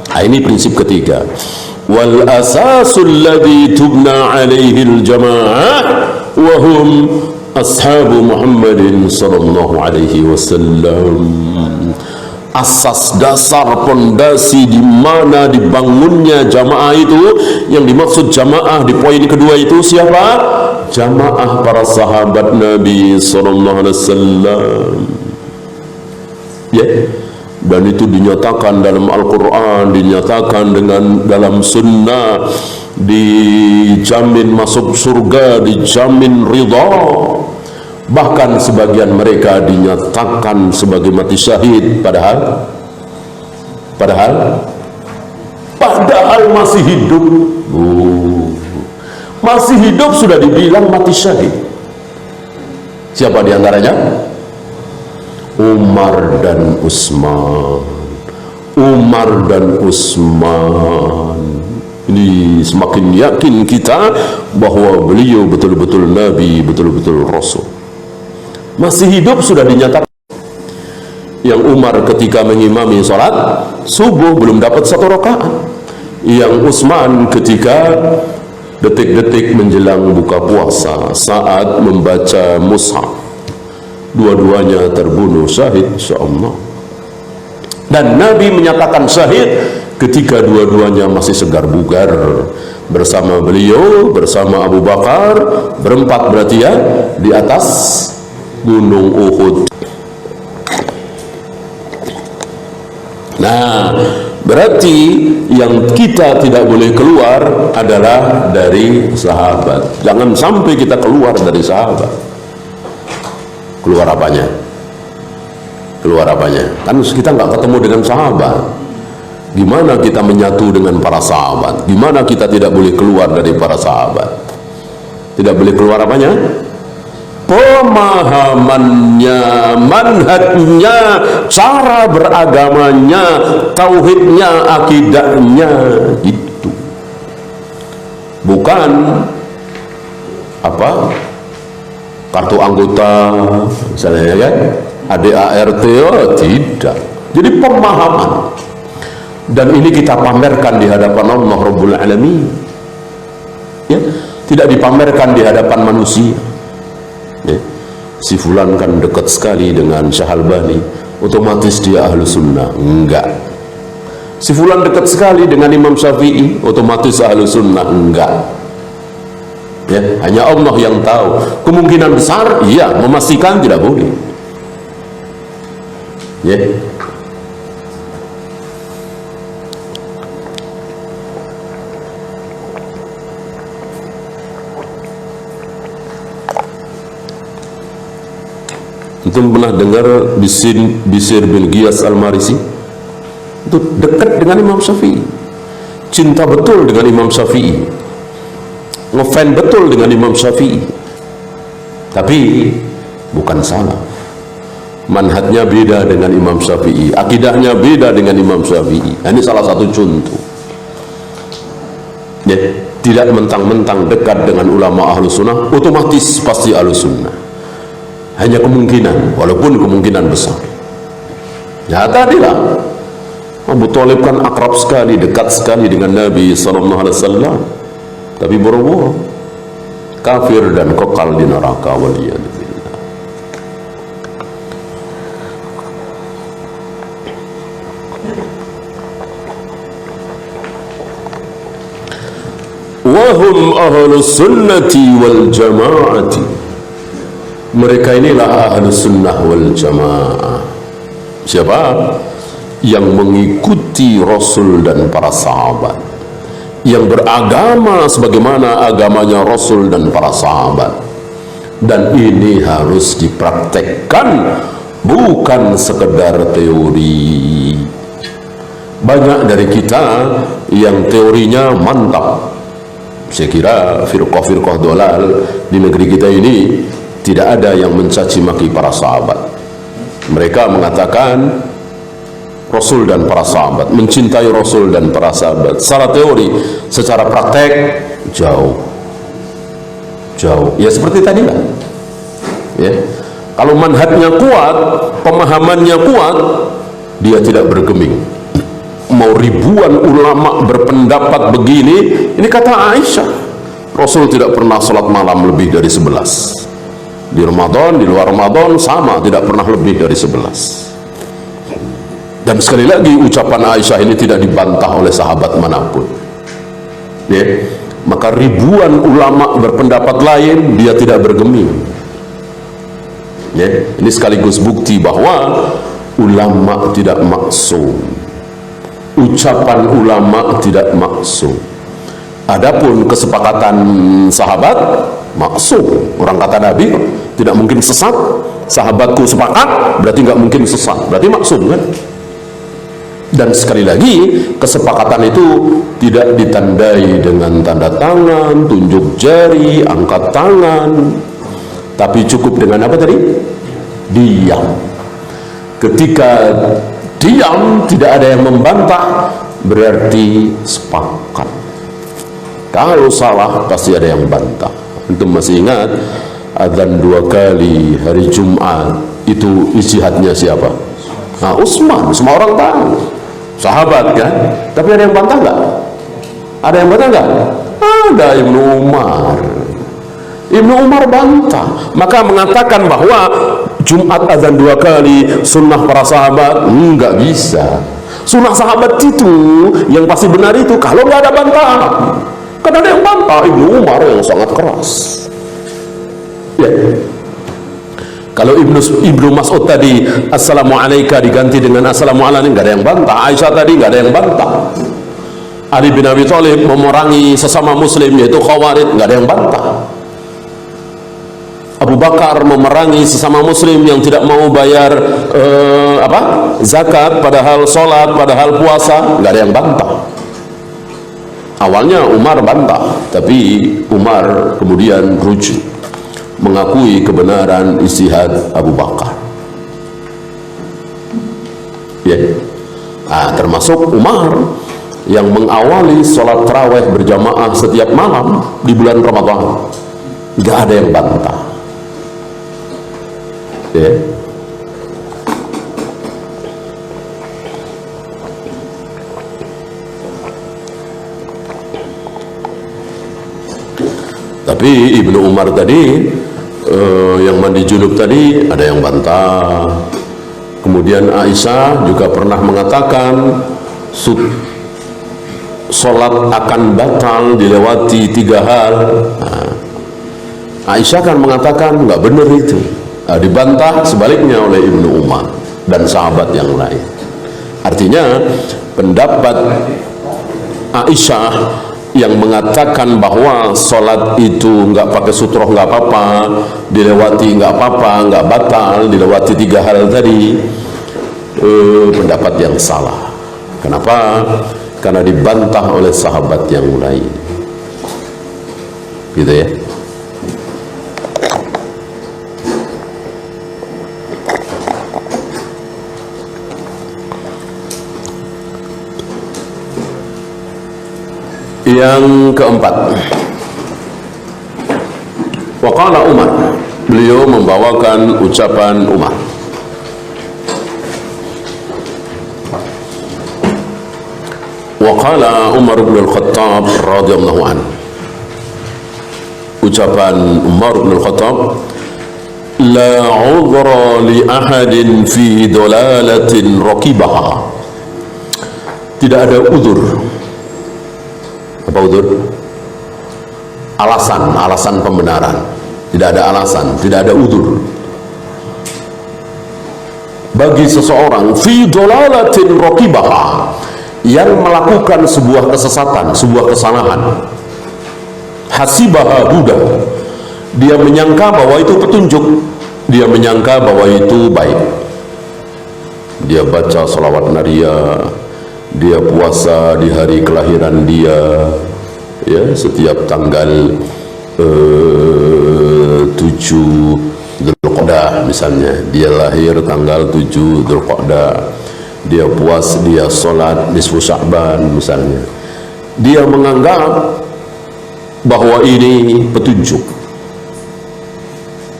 Nah, ini prinsip ketiga. Wal asasul ladzi tubna alaihi al jamaah wa hum ashabu Muhammadin sallallahu alaihi wasallam. Asas, dasar, pondasi di mana dibangunnya jamaah itu, yang dimaksud jamaah di poin kedua itu siapa? Jamaah para sahabat Nabi sallallahu alaihi wasallam. Ya. Dan itu dinyatakan dalam Al-Quran, dinyatakan dalam sunnah, dijamin masuk surga, dijamin ridha. Bahkan sebagian mereka dinyatakan sebagai mati syahid, padahal masih hidup. Masih hidup sudah dibilang mati syahid. Siapa diantaranya? Umar dan Utsman. Umar dan Utsman. Ini semakin yakin kita bahwa beliau betul-betul Nabi, betul-betul Rasul. Masih hidup sudah dinyatakan. Yang Umar ketika mengimami sholat subuh belum dapat 1 rakaat. Yang Utsman ketika detik-detik menjelang buka puasa saat membaca mushaf, dua-duanya terbunuh syahid insyaallah. Dan Nabi menyatakan syahid ketika dua-duanya masih segar bugar. Bersama beliau, bersama Abu Bakar, berempat berarti ya, di atas gunung Uhud. Nah, berarti yang kita tidak boleh keluar adalah dari sahabat. Jangan sampai kita keluar dari sahabat. Keluar apanya? Keluar apanya? Kan kita nggak ketemu dengan sahabat. Gimana kita menyatu dengan para sahabat? Gimana kita tidak boleh keluar dari para sahabat? Tidak boleh keluar apanya? Pemahamannya, manhajnya, cara beragamanya, tauhidnya, akidahnya, itu. Bukan apa? Kartu anggota misalnya, ya kan, ADART, oh, tidak. Jadi pemahaman, dan ini kita pamerkan di hadapan Allah Rabbul Alamin, ya, tidak dipamerkan di hadapan manusia. Ya. Si fulan kan dekat sekali dengan Syekh Albani, otomatis dia ahlu sunnah. Enggak. Si fulan dekat sekali dengan Imam Syafi'i, otomatis ahlu sunnah. Enggak. Ya, hanya Allah yang tahu. Kemungkinan besar, iya, memastikan tidak boleh. Ya. Itu pernah dengar Bisir bin Giyas Al-Marisi? Itu dekat dengan Imam Syafi'i, cinta betul dengan Imam Syafi'i, ngefan betul dengan Imam Syafi'i, tapi bukan salah. Manhajnya beda dengan Imam Syafi'i, akidahnya beda dengan Imam Syafi'i. Ini salah satu contoh. Ya, tidak mentang-mentang dekat dengan ulama ahlu sunnah otomatis pasti ahlu sunnah. Hanya kemungkinan, walaupun kemungkinan besar. Ya tadilah, Abu Thalib kan akrab sekali, dekat sekali dengan Nabi SAW, tapi boro-boro kafir dan kekal di neraka, waliyadzubillah. Wahum ahlus sunnati wal jamaati. Mereka inilah ahlus sunnah wal jamaah. Siapa? Yang mengikuti Rasul dan para sahabat, yang beragama sebagaimana agamanya Rasul dan para sahabat. Dan ini harus dipraktekkan, bukan sekedar teori. Banyak dari kita yang teorinya mantap. Saya kira firqah-firqah dolal di negeri kita ini tidak ada yang mencaci maki para sahabat. Mereka mengatakan Rasul dan para sahabat, mencintai Rasul dan para sahabat. Secara teori, secara praktek jauh. Ya seperti tadi lah. Ya. Kalau manhajnya kuat, pemahamannya kuat, dia tidak bergeming. Mau ribuan ulama berpendapat begini, ini kata Aisyah, Rasul tidak pernah sholat malam lebih dari 11. Di Ramadan, di luar Ramadan sama, tidak pernah lebih dari 11. Dan sekali lagi ucapan Aisyah ini tidak dibantah oleh sahabat manapun. Ya, maka ribuan ulama berpendapat lain, dia tidak bergeming. Ya, ini sekaligus bukti bahwa ulama tidak maksum. Ucapan ulama tidak maksum. Adapun kesepakatan sahabat maksum. Orang kata Nabi tidak mungkin sesat. Sahabatku sepakat, berarti nggak mungkin sesat. Berarti maksum kan? Dan sekali lagi, kesepakatan itu tidak ditandai dengan tanda tangan, tunjuk jari, angkat tangan, tapi cukup dengan apa tadi? Diam. Ketika diam, tidak ada yang membantah, berarti sepakat. Kalau salah, pasti ada yang bantah. Antum masih ingat azan 2 kali hari Jumat itu ijtihadnya siapa? Nah, Utsman, semua orang tahu, sahabat kan. Tapi ada yang bantah nggak? Ada yang bantah nggak? Ada. Ibnu Umar bantah, maka mengatakan bahwa Jumat azan 2 kali sunnah para sahabat, nggak bisa. Sunnah sahabat itu yang pasti benar itu kalau nggak ada bantahan. Kan ada yang bantah, Ibnu Umar yang sangat keras. Ya. Kalau Ibnu Mas'ud tadi Assalamualaikum diganti dengan Assalamualaikum, nggak ada yang bantah. Aisyah tadi nggak ada yang bantah. Ali bin Abi Thalib memerangi sesama muslim yaitu Khawarij, nggak ada yang bantah. Abu Bakar memerangi sesama muslim yang tidak mau bayar zakat, padahal sholat, padahal puasa, nggak ada yang bantah. Awalnya Umar bantah, tapi Umar kemudian rujuk, mengakui kebenaran ijtihad Abu Bakar. Ya, termasuk Umar yang mengawali sholat tarawih berjamaah setiap malam di bulan Ramadan, nggak ada yang bantah. Ya. Tapi Ibnu Umar tadi yang mandi junub tadi ada yang bantah. Kemudian Aisyah juga pernah mengatakan sholat akan batal dilewati 3 hal. Aisyah kan mengatakan nggak benar itu. Dibantah sebaliknya oleh Ibnu Umar dan sahabat yang lain. Artinya pendapat Aisyah yang mengatakan bahwa sholat itu nggak pakai sutroh nggak apa-apa, dilewati nggak apa-apa, nggak batal, dilewati 3 hal tadi, pendapat yang salah. Kenapa? Karena dibantah oleh sahabat yang lain. Gitu ya. Yang keempat, waqala Umar, beliau membawakan ucapan Umar. Waqala Umar bin Al-Khattab radhiyallahu anhu, ucapan Umar bin Al-Khattab, la udhra li ahadin fi dolalatin rakibaha. Tidak ada udzur. Apa udzur? alasan pembenaran. Tidak ada alasan, tidak ada udzur bagi seseorang fi dolalatin raqibah, yang melakukan sebuah kesesatan, sebuah kesalahan. Hasibaha huda, dia menyangka bahwa itu petunjuk, dia menyangka bahwa itu baik. Dia baca salawat naria, dia puasa di hari kelahiran dia, ya, setiap tanggal 7 Dzulqa'dah misalnya, dia lahir tanggal 7 Dzulqa'dah, dia puas, dia sholat nisfu Sya'ban misalnya. Dia menganggap bahwa ini petunjuk,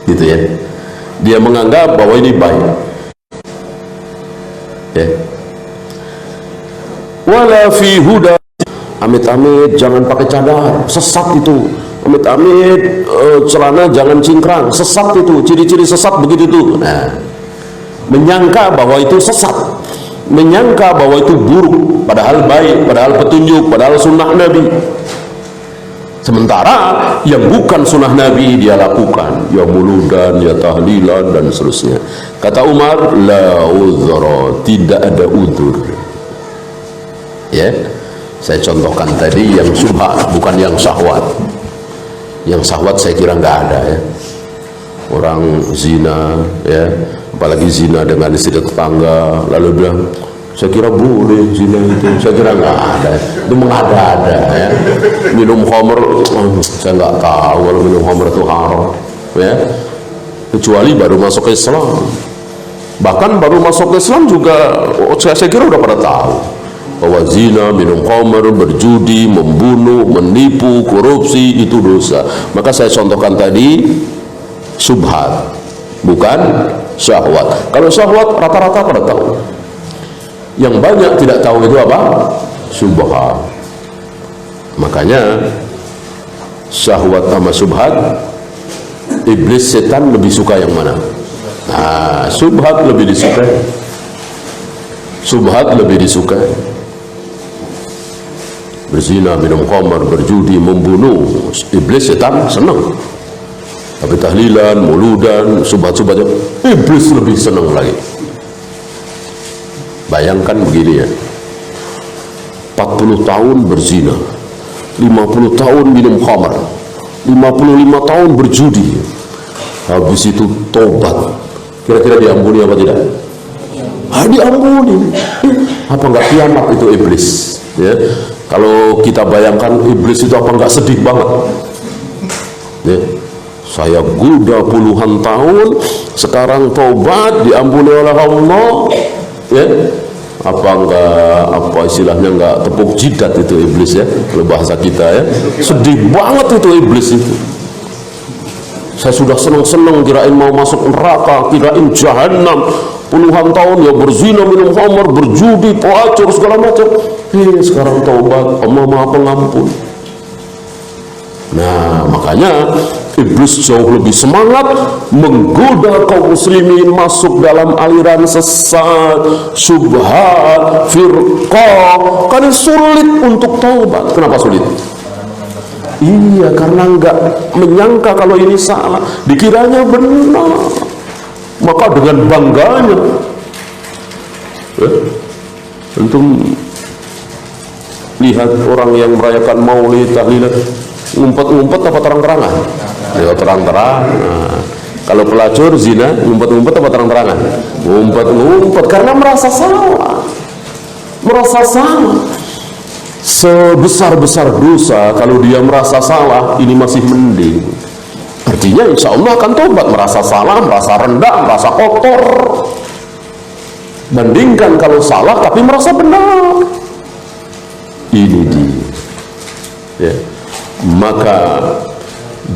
gitu ya. Dia menganggap bahwa ini baik, ya. Wala fi huda, amit-amit jangan pakai cadar, sesat itu. Amit-amit celana jangan cingkrang, sesat itu, ciri-ciri sesat begitu tuh. Nah, menyangka bahwa itu sesat, menyangka bahwa itu buruk, padahal baik, padahal petunjuk, padahal sunnah Nabi. Sementara yang bukan sunnah Nabi dia lakukan, ya muludan, ya tahlilan dan seterusnya. Kata Umar, la uzra, tidak ada udzur. Ya, saya contohkan tadi yang syubhat, bukan yang syahwat. Yang syahwat saya kira nggak ada, ya. Orang zina, ya, apalagi zina dengan istri tetangga, lalu bilang saya kira boleh zina itu, saya kira nggak ada, itu mengada-ada, ya. Minum khamr, saya nggak tahu kalau minum khamr itu haram, ya, kecuali baru masuk Islam. Bahkan baru masuk Islam juga saya kira udah pada tahu bahwa zina, minum khamr, berjudi, membunuh, menipu, korupsi itu dosa. Maka saya contohkan tadi syubhat, bukan syahwat. Kalau syahwat rata-rata pada tahu. Yang banyak tidak tahu itu apa? Syubhat. Makanya syahwat sama syubhat, iblis, setan lebih suka yang mana? Nah, syubhat lebih disukai. Syubhat lebih disukai. Berzina, minum khamr, berjudi, membunuh, iblis, setan senang. Tapi tahlilan, muludan, subhat-subhatnya, iblis lebih senang lagi. Bayangkan begini, ya, 40 tahun berzina, 50 tahun minum khamr, 55 tahun berjudi, habis itu tobat, kira-kira diampuni apa tidak? Diampuni. Apa enggak kiamat itu iblis, ya? Kalau kita bayangkan iblis itu apa enggak sedih banget, ya? Saya goda puluhan tahun, sekarang tobat, diampuni oleh Allah, ya? Apa enggak, apa istilahnya, enggak tepuk jidat itu iblis, ya, kalau bahasa kita, ya. Sedih banget itu iblis itu. Saya sudah senang-senang kirain mau masuk neraka, kirain jahanam, puluhan tahun ya berzina, minum khamr, berjudi, pelacur, segala macam. Sekarang taubat, Allah Maha Pengampun. Nah, makanya iblis jauh lebih semangat menggoda kaum muslimin masuk dalam aliran sesat, syubhat, firqah, karena sulit untuk taubat. Kenapa sulit? Iya, karena enggak menyangka kalau ini salah, dikiranya benar. Maka dengan bangganya, antum lihat orang yang merayakan maulid, tahlilan, ngumpet-ngumpet apa terang-terangan? Ya, terang-terang. Nah, kalau pelacur zina, ngumpet-ngumpet apa terang-terangan? Ngumpet-ngumpet, karena merasa salah, merasa salah. Sebesar-besar dosa, kalau dia merasa salah, ini masih mending. Artinya insya Allah akan tobat. Merasa salah, merasa rendah, merasa kotor, bandingkan kalau salah tapi merasa benar. Ini dia, ya. Maka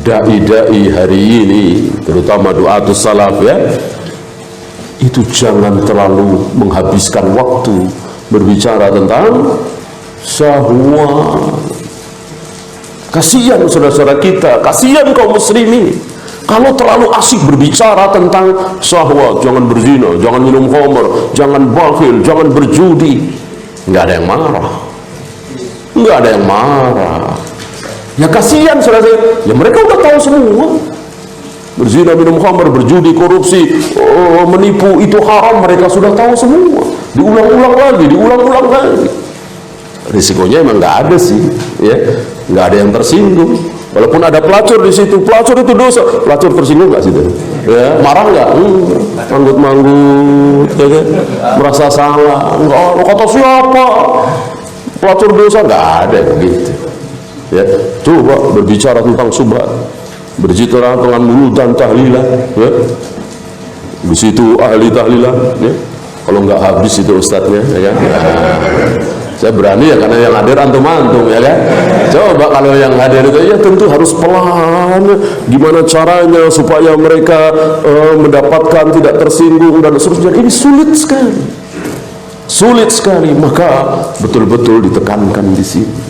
dai-dai hari ini, terutama du'atus salaf, ya, itu jangan terlalu menghabiskan waktu berbicara tentang syahwat. Kasihan saudara-saudara kita, kasihan kaum muslimin kalau terlalu asik berbicara tentang syahwat. Jangan berzina, jangan minum khamr, jangan bakhil, jangan berjudi. Nggak ada yang marah, nggak ada yang marah. Ya kasihan saudara, ya mereka udah tahu semua. Berzina, minum khamr, berjudi, korupsi, menipu itu haram, mereka sudah tahu semua. Diulang-ulang lagi. Risikonya emang nggak ada sih, ya, nggak ada yang tersinggung. Walaupun ada pelacur di situ, pelacur itu dosa. Pelacur tersinggung nggak sih? Ya, marah nggak? Manggut-manggut, ya kan? Merasa salah. Nggak, kata siapa? Pelacur dosa, nggak ada begitu. Ya, coba berbicara tentang subhat, berbicara tentang mulut dan tahlilan, ya. Di situ ahli tahlilan, ya. Kalau nggak habis itu ustadznya, ya kan? Saya berani ya, karena yang hadir antum-antum, ya kan. Coba kalau yang hadir itu, ya tentu harus pelan. Gimana caranya supaya mereka mendapatkan tidak tersinggung dan seterusnya. Ini sulit sekali. Maka betul-betul ditekankan di sini.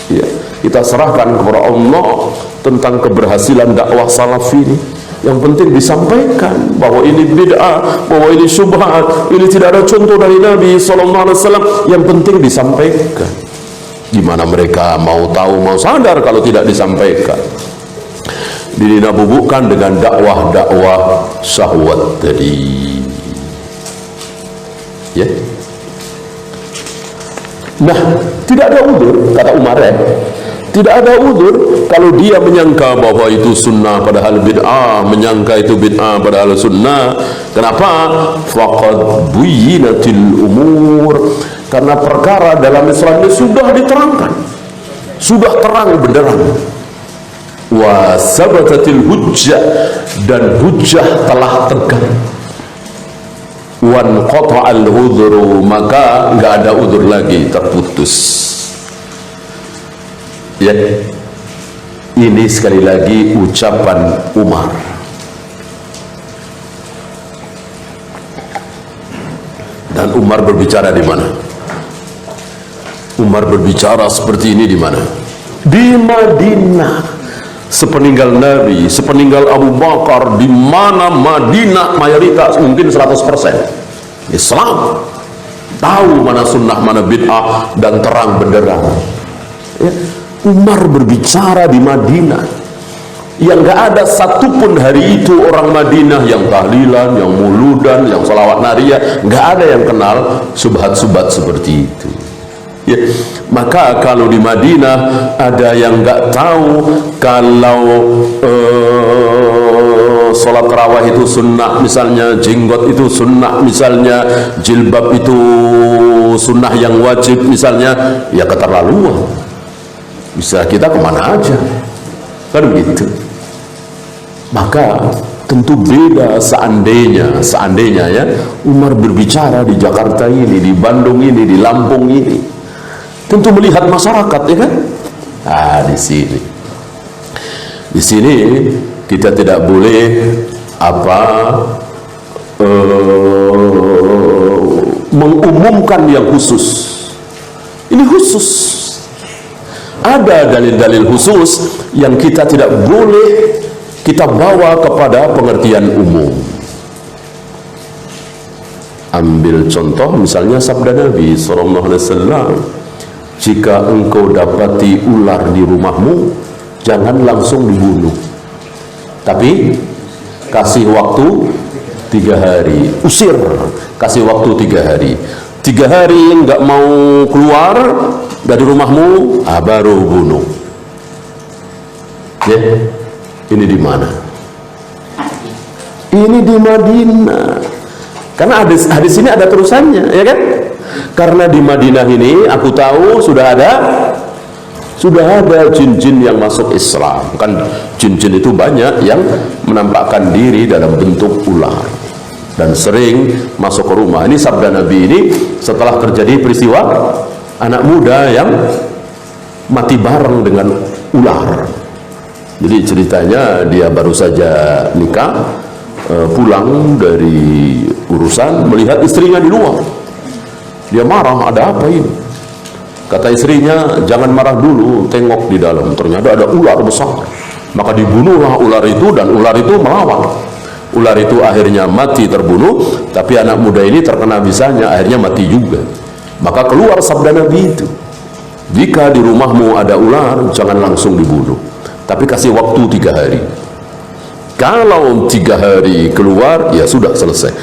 Ya, kita serahkan kepada Allah tentang keberhasilan dakwah salaf ini. Yang penting disampaikan bahwa ini bid'ah, bahwa ini syubhat, ini tidak ada contoh dari Nabi SAW. Yang penting disampaikan. Gimana mereka mau tahu, mau sadar kalau tidak disampaikan? Dinabubukkan dengan dakwah-dakwah syahwat tadi. Ya. Nah, tidak ada udzur, kata Umar, ya. Tidak ada udzur kalau dia menyangka bahwa itu sunnah padahal bid'ah, menyangka itu bid'ah padahal sunnah. Kenapa? Faqad buyyinatil umur. Karena perkara dalam Islam ini sudah diterangkan, sudah terang benderang. Wa sabatatil hujjah, dan hujjah telah tegak. Wan qata'al udhru, maka nggak ada udzur lagi, terputus. Ya, ini sekali lagi ucapan Umar. Dan Umar berbicara di mana? Umar berbicara seperti ini di mana? Di Madinah. Sepeninggal Nabi, sepeninggal Abu Bakar, di mana Madinah mayoritas mungkin 100% Islam. Tahu mana sunnah, mana bid'ah, dan terang benderang. Ya. Umar berbicara di Madinah yang gak ada satupun hari itu orang Madinah yang tahlilan, yang muludan, yang salawat nariyah, gak ada yang kenal subhat-subhat seperti itu. Ya, maka kalau di Madinah ada yang gak tahu kalau sholat tarawih itu sunnah misalnya, jenggot itu sunnah misalnya, jilbab itu sunnah yang wajib misalnya, ya keterlaluan. Bisa kita kemana aja, kan begitu. Maka tentu beda seandainya ya Umar berbicara di Jakarta ini, di Bandung ini, di Lampung ini, tentu melihat masyarakat, ya kan. Nah, di sini kita tidak boleh mengumumkan yang khusus. Ini khusus. Ada dalil-dalil khusus yang kita tidak boleh kita bawa kepada pengertian umum. Ambil contoh misalnya sabda Nabi SAW, jika engkau dapati ular di rumahmu, jangan langsung dibunuh, tapi kasih waktu 3 hari, usir, kasih waktu 3 hari. 3 hari nggak mau keluar dari rumahmu, baru bunuh. Ya, ini di mana? Ini di Madinah. Karena hadis ini ada terusannya, ya kan? Karena di Madinah ini aku tahu sudah ada jin-jin yang masuk Islam. Kan jin-jin itu banyak yang menampakkan diri dalam bentuk ular dan sering masuk ke rumah. Ini sabda Nabi ini setelah terjadi peristiwa anak muda yang mati bareng dengan ular. Jadi ceritanya dia baru saja nikah, pulang dari urusan, melihat istrinya di luar. Dia marah, ada apa ini? Kata istrinya, jangan marah dulu, tengok di dalam. Ternyata ada ular besar. Maka dibunuhlah ular itu, dan ular itu melawan. Ular itu akhirnya mati terbunuh, tapi anak muda ini terkena bisanya, akhirnya mati juga. Maka keluar sabda Nabi itu. Jika di rumahmu ada ular, jangan langsung dibunuh, tapi kasih waktu 3 hari. Kalau 3 hari keluar, ya sudah selesai.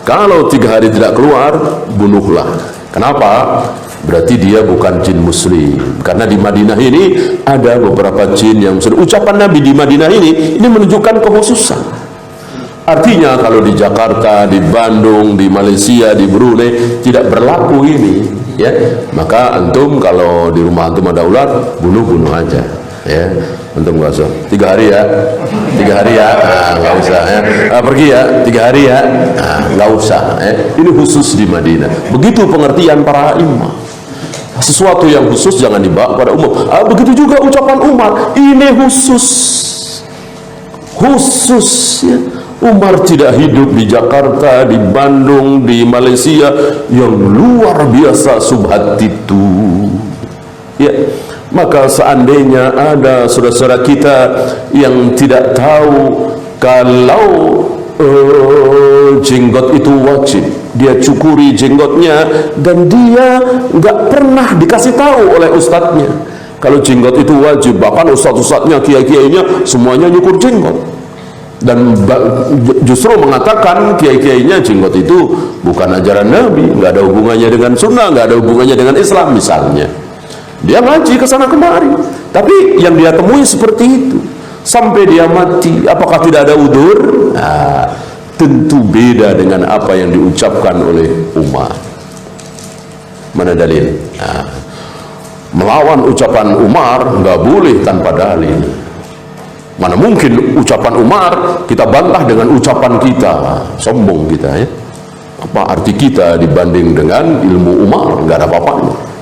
Kalau 3 hari tidak keluar, bunuhlah. Kenapa? Berarti dia bukan jin muslim. Karena di Madinah ini ada beberapa jin yang muslim. Ucapan Nabi di Madinah ini menunjukkan kekhususan. Artinya kalau di Jakarta, di Bandung, di Malaysia, di Brunei tidak berlaku ini, ya. Maka antum kalau di rumah antum ada ular, bunuh aja, ya. Antum nggak usah 3 hari ya, 3 hari ya, nggak usah ya. Pergi ya 3 hari ya, nggak usah. Ini khusus di Madinah. Begitu pengertian para imam. Sesuatu yang khusus jangan dibawa pada umum. Begitu juga ucapan Umar, ini khusus ya. Umar tidak hidup di Jakarta, di Bandung, di Malaysia yang luar biasa subhat itu, ya. Maka seandainya ada saudara-saudara kita yang tidak tahu kalau jenggot itu wajib, dia cukuri jenggotnya dan dia nggak pernah dikasih tahu oleh ustadznya kalau jenggot itu wajib. Bahkan ustadz-ustadznya, kiai-kiainya semuanya nyukur jenggot, dan justru mengatakan kiai-kiainya jenggot itu bukan ajaran Nabi, nggak ada hubungannya dengan sunnah, nggak ada hubungannya dengan Islam misalnya. Dia ngaji ke sana kemari, tapi yang dia temui seperti itu sampai dia mati. Apakah tidak ada udzur? Tentu beda dengan apa yang diucapkan oleh Umar. Mana dalil? Melawan ucapan Umar nggak boleh tanpa dalil. Mana mungkin ucapan Umar kita bantah dengan ucapan kita? Sombong kita, ya. Apa arti kita dibanding dengan ilmu Umar? Nggak ada apa-apanya.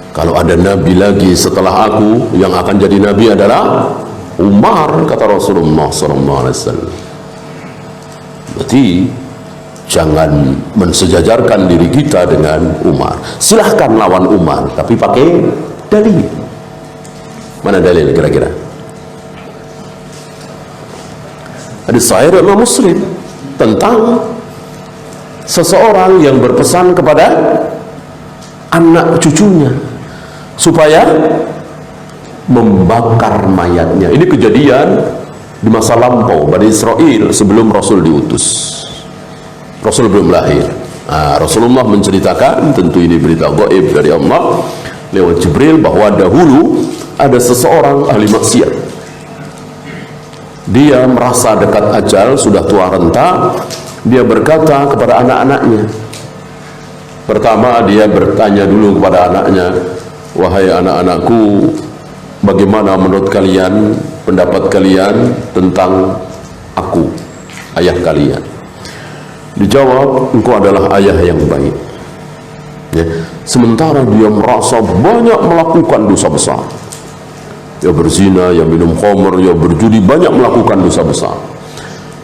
Kalau ada nabi lagi setelah aku, yang akan jadi nabi adalah Umar, kata Rasulullah SAW. Berarti jangan mensejajarkan diri kita dengan Umar. Silahkan lawan Umar, tapi pakai dalil. Mana dalil kira-kira? Hadis sahih riwayat Muslim tentang seseorang yang berpesan kepada anak cucunya supaya membakar mayatnya. Ini kejadian di masa lampau Bani Israel sebelum Rasul diutus. Rasul belum lahir. Rasulullah menceritakan, tentu ini berita gaib dari Allah lewat Jibril, bahwa dahulu ada seseorang ahli maksiat. Dia merasa dekat ajal, sudah tua renta. Dia berkata kepada anak-anaknya. Pertama dia bertanya dulu kepada anaknya, wahai anak-anakku, bagaimana menurut kalian, pendapat kalian tentang aku, ayah kalian? Dijawab, engkau adalah ayah yang baik, ya. Sementara dia merasa banyak melakukan dosa besar. Ya berzina, ya minum khamr, ya berjudi, banyak melakukan dosa besar.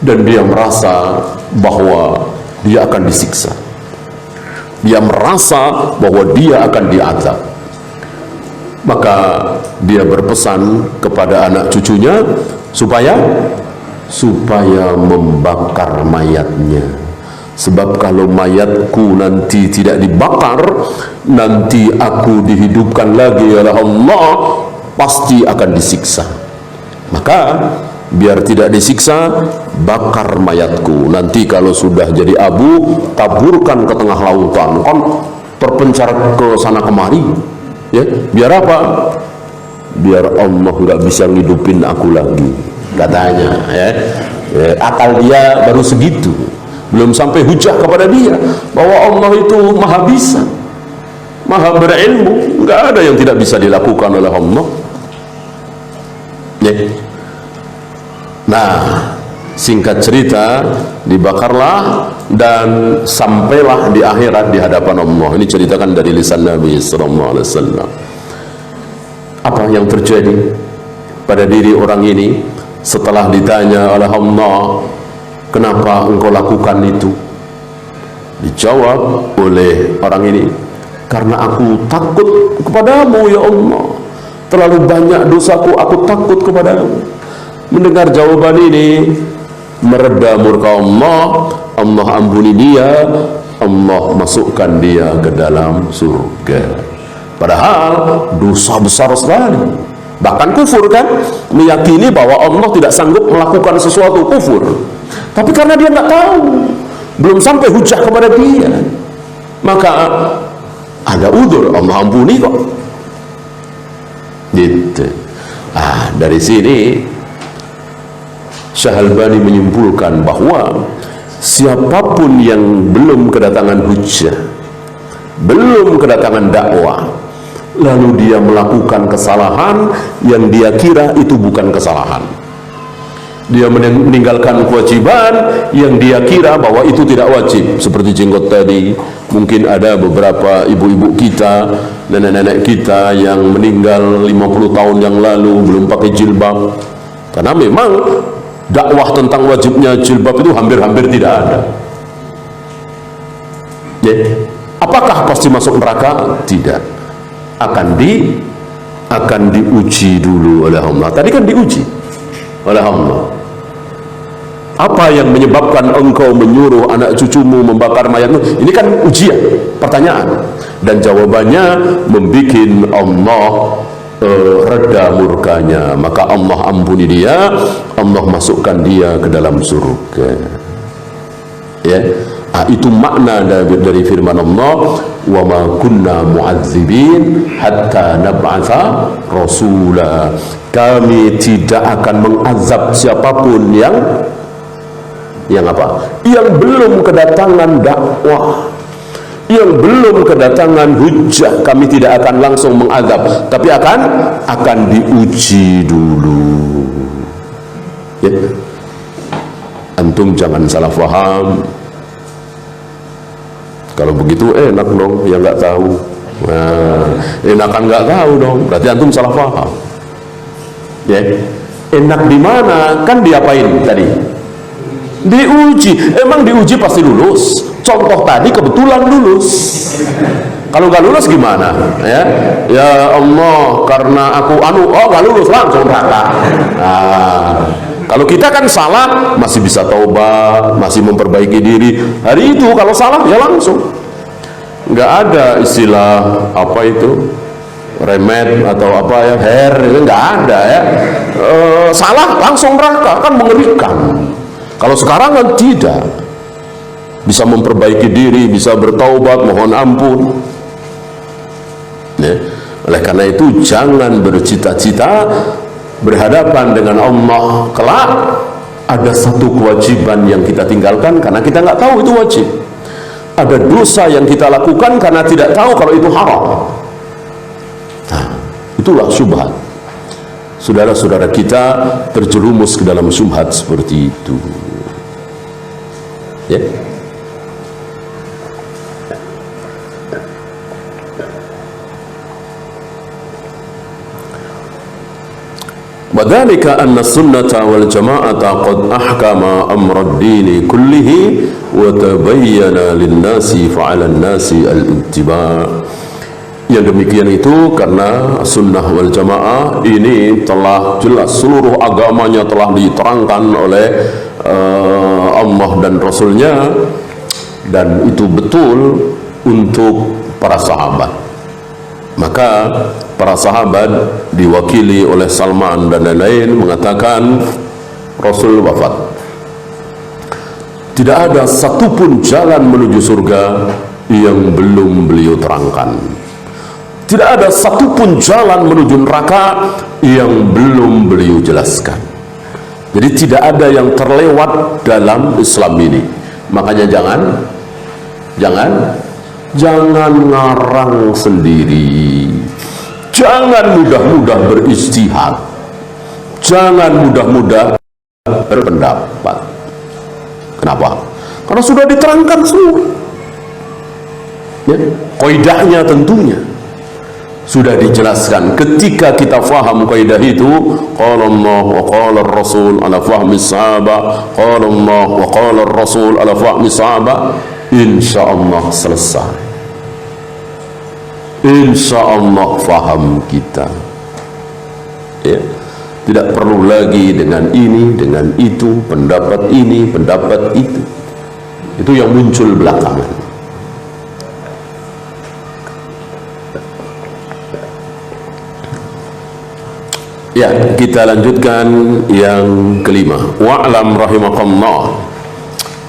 Dan dia merasa bahwa dia akan disiksa. Dia merasa bahwa dia akan diazab. Maka dia berpesan kepada anak cucunya supaya membakar mayatnya. Sebab kalau mayatku nanti tidak dibakar, nanti aku dihidupkan lagi oleh Allah, pasti akan disiksa. Maka biar tidak disiksa, bakar mayatku. Nanti kalau sudah jadi abu, taburkan ke tengah lautan. Kan terpencar ke sana kemari, ya. Biar apa? Biar Allah nggak bisa ngidupin aku lagi, katanya, ya. Akal dia baru segitu, belum sampai hujah kepada dia bahwa Allah itu maha bisa, maha berilmu, nggak ada yang tidak bisa dilakukan oleh Allah, ya. Nah, singkat cerita, dibakarlah dan sampailah di akhirat di hadapan Allah. Ini ceritakan dari lisan Nabi SAW. Apa yang terjadi pada diri orang ini setelah ditanya oleh Allah, kenapa engkau lakukan itu? Dijawab oleh orang ini, karena aku takut kepadamu ya Allah, terlalu banyak dosaku, aku takut kepadamu. Mendengar jawaban ini, mereda murka Allah. Allah ampuni dia, Allah masukkan dia ke dalam surga. Padahal dosa besar sekali, bahkan kufur kan, meyakini bahwa Allah tidak sanggup melakukan sesuatu, kufur. Tapi karena dia nggak tahu, belum sampai hujah kepada dia, maka ada udzur, Allah ampuni kok. Gitu. Dari sini Syekh Albani menyimpulkan bahwa siapapun yang belum kedatangan hujah, belum kedatangan dakwah, lalu dia melakukan kesalahan yang dia kira itu bukan kesalahan, dia meninggalkan kewajiban yang dia kira bahwa itu tidak wajib, seperti jenggot tadi. Mungkin ada beberapa ibu-ibu kita, nenek-nenek kita yang meninggal 50 tahun yang lalu belum pakai jilbab, karena memang dakwah tentang wajibnya jilbab itu hampir-hampir tidak ada. Apakah pasti masuk neraka? Tidak. Akan diuji dulu oleh Allah. Tadi kan diuji oleh Allah. Apa yang menyebabkan engkau menyuruh anak cucumu membakar mayatmu? Ini kan ujian, pertanyaan, dan jawabannya membikin Allah reda murkanya. Maka Allah ampuni dia, Allah masukkan dia ke dalam surga. Ya, itu makna dari firman Allah, wa ma kunna mu'adzibin hatta nab'atha rasula. Kami tidak akan mengazab siapapun yang apa? Yang belum kedatangan dakwah, yang belum kedatangan hujah. Kami tidak akan langsung mengazab, tapi akan diuji dulu. Ya. Antum jangan salah faham. Kalau begitu enak dong, yang nggak tahu. Enakan nggak tahu dong, berarti antum salah faham. Ya, enak di mana? Kan diapain tadi? Diuji. Emang diuji pasti lulus? Contoh tadi kebetulan lulus. Kalau nggak lulus gimana? Ya Allah, karena aku nggak lulus, langsung neraka. Kalau kita kan salah masih bisa taubat, masih memperbaiki diri. Hari itu kalau salah ya langsung. Nggak ada istilah apa itu, remed atau apa ya, hair, itu nggak ada ya. Salah langsung neraka, kan mengerikan. Kalau sekarang kan tidak, bisa memperbaiki diri, bisa bertaubat, mohon ampun. Ya. Oleh karena itu jangan bercita-cita berhadapan dengan Allah kelak ada satu kewajiban yang kita tinggalkan karena kita nggak tahu itu wajib, ada dosa yang kita lakukan karena tidak tahu kalau itu haram. Itulah syubhat. Saudara-saudara kita terjerumus ke dalam syubhat seperti itu. Ya. وذلك أن السنة والجماعة قد أحكم أمر الدين كله وتبين للناس فعلى الناس الاتباع. Yang demikian itu karena sunnah wal jamaah ini telah jelas, seluruh agamanya telah diterangkan oleh Allah dan Rasulnya, dan itu betul untuk para sahabat. Maka para sahabat diwakili oleh Salman dan lain-lain mengatakan Rasul wafat, tidak ada satupun jalan menuju surga yang belum beliau terangkan, tidak ada satupun jalan menuju neraka yang belum beliau jelaskan. Jadi tidak ada yang terlewat dalam Islam ini. Makanya jangan ngarang sendiri, jangan mudah-mudah berijtihad, jangan mudah-mudah berpendapat. Kenapa? Karena sudah diterangkan semua ya, kaidahnya tentunya sudah dijelaskan. Ketika kita faham kaidah itu, qala Allah wa qala Rasul ala fahmi sahabat, qala Allah wa qala Rasul ala fahmi sahabat, insyaallah selesai. Insyaallah faham kita. Ya, tidak perlu lagi dengan ini, dengan itu, pendapat ini, pendapat itu. Itu yang muncul belakangan. Ya, kita lanjutkan yang kelima. Wa'lam rahimakallah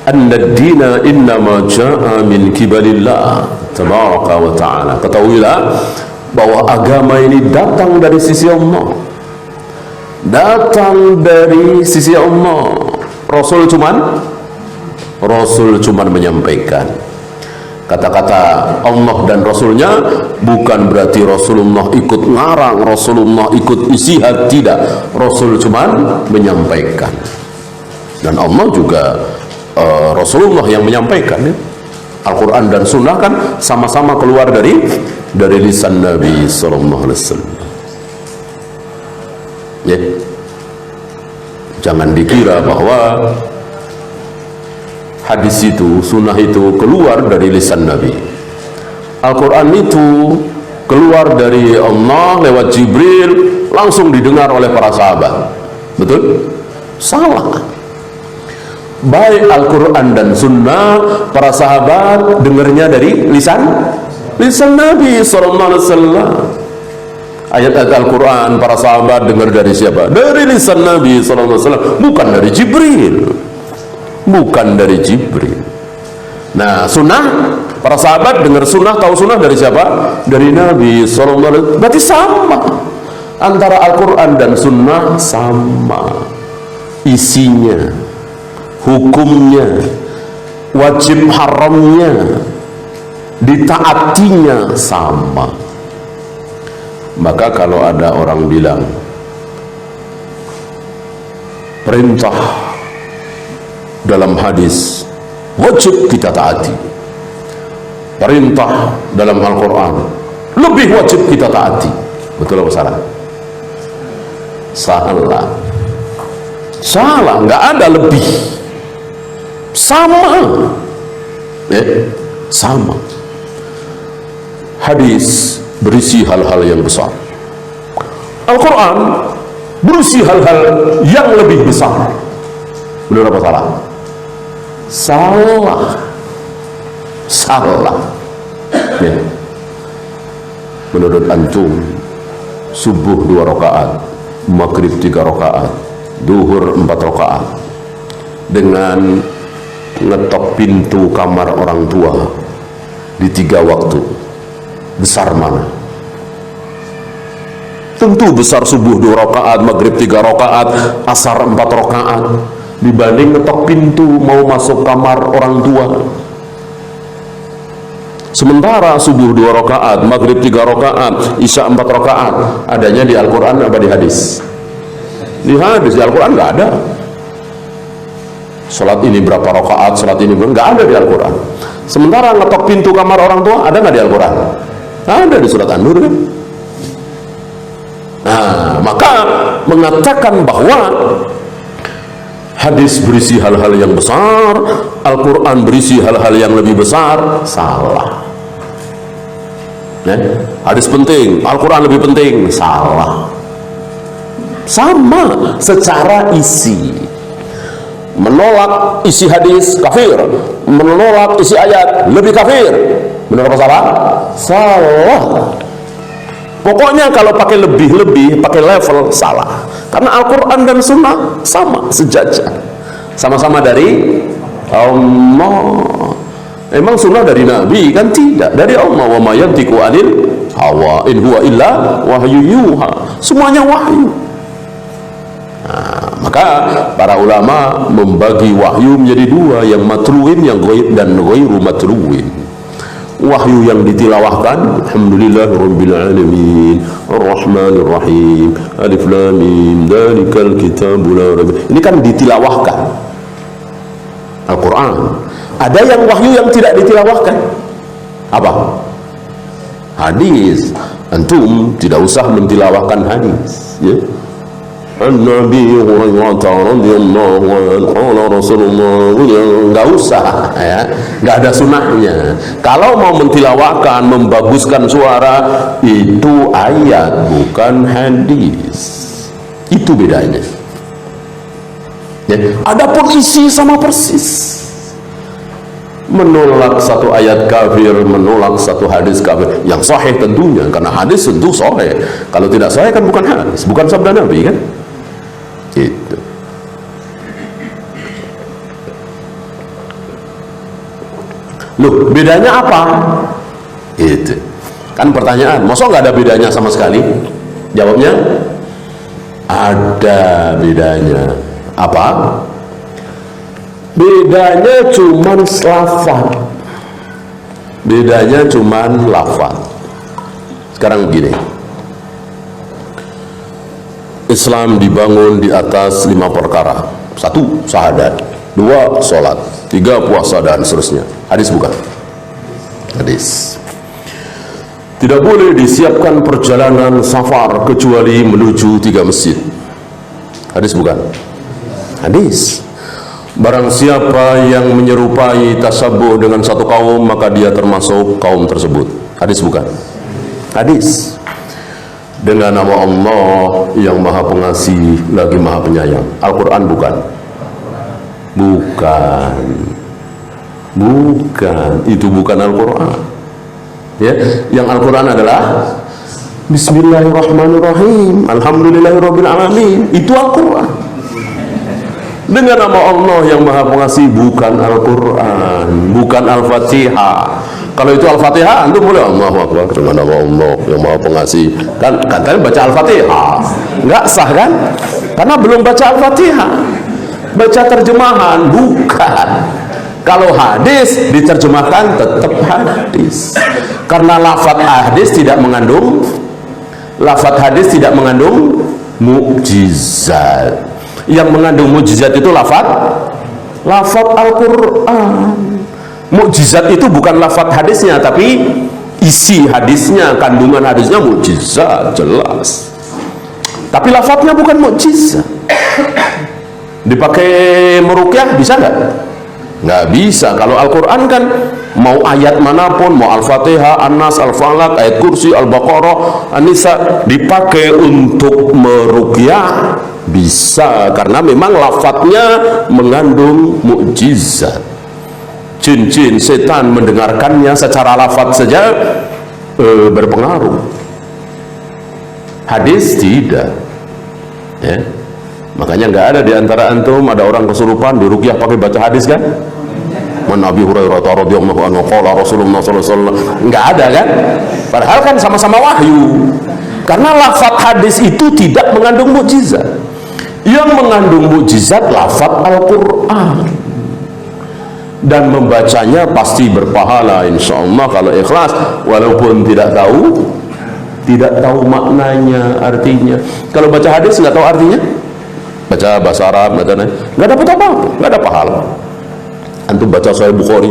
anna ad-dina innama ja'a min kibalillah tabaraka wa ta'ala. Ketahuilah bahwa agama ini datang dari sisi Allah. Datang dari sisi Allah. Rasul cuman menyampaikan. Kata-kata Allah dan Rasulnya bukan berarti Rasulullah ikut ngarang, Rasulullah ikut istihad, tidak. Rasul cuma menyampaikan. Dan Allah juga Rasulullah yang menyampaikan, ya. Al-Quran dan Sunnah kan sama-sama keluar dari lisan Nabi Sallallahu Alaihi Wasallam. Ya. Jangan dikira bahwa hadis itu, sunnah itu keluar dari lisan Nabi. Al-Quran itu keluar dari Allah lewat Jibril, langsung didengar oleh para sahabat. Betul? Salah. Baik Al-Quran dan sunnah, para sahabat dengarnya dari lisan Nabi SAW. Ayat-ayat Al-Quran para sahabat dengar dari siapa? Dari lisan Nabi SAW, bukan dari Jibril. Bukan dari Jibril. Nah, sunnah, para sahabat dengar sunnah, tahu sunnah dari siapa? Dari Nabi SAW. Berarti sama. Antara Al-Quran dan sunnah sama. Isinya, hukumnya, wajib haramnya, ditaatinya sama. Maka kalau ada orang bilang perintah dalam hadis wajib kita taati, perintah dalam Al-Quran lebih wajib kita taati, betul apa salah? Salah, nggak ada lebih, sama, sama. Hadis berisi hal-hal yang besar, Al-Quran berisi hal-hal yang lebih besar. Benar apa salah? Salah. Ya. Menurut antum, subuh 2 rakaat, maghrib 3 rakaat, duhur 4 rakaat, dengan ngetok pintu kamar orang tua di 3 waktu, besar mana? Tentu besar subuh 2 rakaat, maghrib 3 rakaat, asar 4 rakaat dibanding ngetok pintu mau masuk kamar orang tua. Sementara subuh 2 rakaat, maghrib 3 rakaat, isya 4 rakaat adanya di Al-Quran apa di hadis? Di hadis. Di Al-Quran nggak ada. Salat ini berapa rakaat, salat ini nggak ada di Al-Quran. Sementara ngetok pintu kamar orang tua ada nggak di Al-Quran? Ada di surat An-Nur, kan? Nah, maka mengatakan bahwa hadis berisi hal-hal yang besar, Al-Quran berisi hal-hal yang lebih besar, salah. Hadis penting, Al-Quran lebih penting, salah. Sama secara isi. Menolak isi hadis, kafir. Menolak isi ayat, lebih kafir. Benar apa salah? Salah. Pokoknya kalau pakai lebih-lebih, pakai level, salah. Karena Al-Quran dan Sunnah sama, sejajar. Sama-sama dari Allah. Emang Sunnah dari Nabi? Kan tidak. Dari Allah. Wa ma yantiqu anil hawa in huwa illa wahyu yuha. Semuanya wahyu. Nah, maka para ulama membagi wahyu menjadi 2, yang matruin, yang ghaib, dan ghairu matruin. Wahyu yang ditilawahkan, alhamdulillahirabbil alamin, arrahmanir rahim, alif lam mim, dzalikal kitabul la raib. Ini kan ditilawahkan Al-Quran. Ada yang wahyu yang tidak ditilawahkan. Apa? Hadis. Antum tidak usah mentilawahkan hadis, ya. An-Nabi Hurairah radhiyallahu anhu qala Rasulullah, enggak usah, ya. Enggak ada sunnahnya. Kalau mau mentilawahkan, membaguskan suara, itu ayat bukan hadis. Itu bedanya. Ya. Adapun isi sama persis. menolak satu ayat kafir, menolak satu hadis kafir yang sahih tentunya, karena hadis tentu sahih. Kalau tidak sahih kan bukan hadis, bukan sabda Nabi kan? Itu. Loh, bedanya apa? Itu kan pertanyaan. Masa nggak ada bedanya sama sekali? Jawabnya ada bedanya. Apa? Bedanya cuman lafaz. Bedanya cuman lafaz. Sekarang begini, Islam dibangun di atas 5 perkara. 1, syahadat. 2, sholat. 3, puasa, dan seterusnya. Hadis bukan? Hadis. Tidak boleh disiapkan perjalanan safar kecuali menuju 3 masjid. Hadis bukan? Hadis. Barang siapa yang menyerupai tasabuh dengan satu kaum, maka dia termasuk kaum tersebut. Hadis bukan? Hadis. Dengan nama Allah yang Maha Pengasih lagi Maha Penyayang. Al-Quran bukan? Bukan. Bukan. Itu bukan Al-Quran. Ya, yang Al-Quran adalah Bismillahirrahmanirrahim, Alhamdulillahirabbil alamin. Itu Al-Quran. Dengan nama Allah yang Maha Pengasih, bukan Al-Quran, bukan Al-Fatihah. Kalau itu Al-Fatihah, antum boleh Allahu Akbar dengan nama Allah yang Maha Pengasih. Kan katanya baca Al-Fatihah, nggak sah kan? Karena belum baca Al-Fatihah. Baca terjemahan, bukan. Kalau hadis diterjemahkan tetap hadis, karena lafaz hadis tidak mengandung mukjizat. Yang mengandung mukjizat itu lafaz Al-Quran. Mukjizat itu bukan lafaz hadisnya, tapi isi hadisnya, kandungan hadisnya mukjizat jelas. Tapi lafaznya bukan mukjizat. Dipakai meruqyah bisa nggak? Nggak bisa. Kalau Al-Quran kan mau ayat manapun, mau Al-Fatihah, An-Nas, Al-Falaq, ayat kursi, Al-Baqarah, An-Nisa, dipakai untuk meruqyah bisa, karena memang lafadznya mengandung mukjizat. Jin-jin, setan mendengarkannya secara lafadz saja berpengaruh. Hadis tidak, ya. Makanya nggak ada di antara antum ada orang kesurupan diruqyah pakai baca hadis kan? Man Abi Hurairah radhiyallahu anhu qala Rasulullah sallallahu alaihi wasallam. Nggak ada kan? Padahal kan sama-sama wahyu. Karena lafaz hadis itu tidak mengandung mukjizat. Yang mengandung mukjizat lafaz Al-Qur'an. Dan membacanya pasti berpahala insyaallah kalau ikhlas, walaupun tidak tahu maknanya, artinya. Kalau baca hadis nggak tahu artinya, baca bahasa Arab, nggak dapat apa-apa, nggak ada pahala. Antum baca Sahih Bukhari,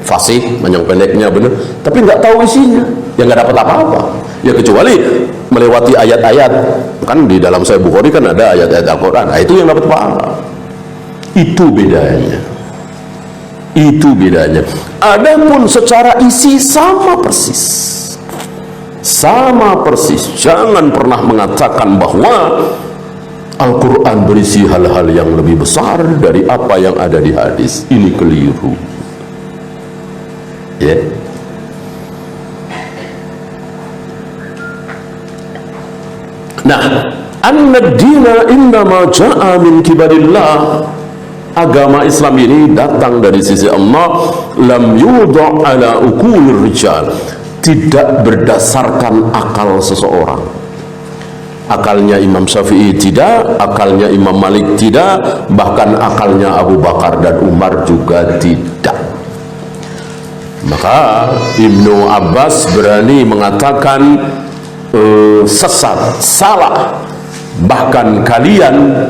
fasih, panjang pendeknya benar, tapi nggak tahu isinya, ya nggak dapat apa-apa. Ya kecuali melewati ayat-ayat, kan di dalam Sahih Bukhari kan ada ayat-ayat Al-Quran, nah, itu yang dapat pahala. Itu bedanya. Itu bedanya. Adapun secara isi sama persis. Sama persis. Jangan pernah mengatakan bahwa Al-Quran berisi hal-hal yang lebih besar dari apa yang ada di hadis. Ini keliru. Ya. Nah, an-dina innama ja'a min kibarillah. Agama Islam ini datang dari sisi Allah. Lam yudha' ala uqulir rijal. Tidak berdasarkan akal seseorang. Akalnya Imam Syafi'i tidak, akalnya Imam Malik tidak, bahkan akalnya Abu Bakar dan Umar juga tidak. Maka Ibnu Abbas berani mengatakan sesat, salah, bahkan kalian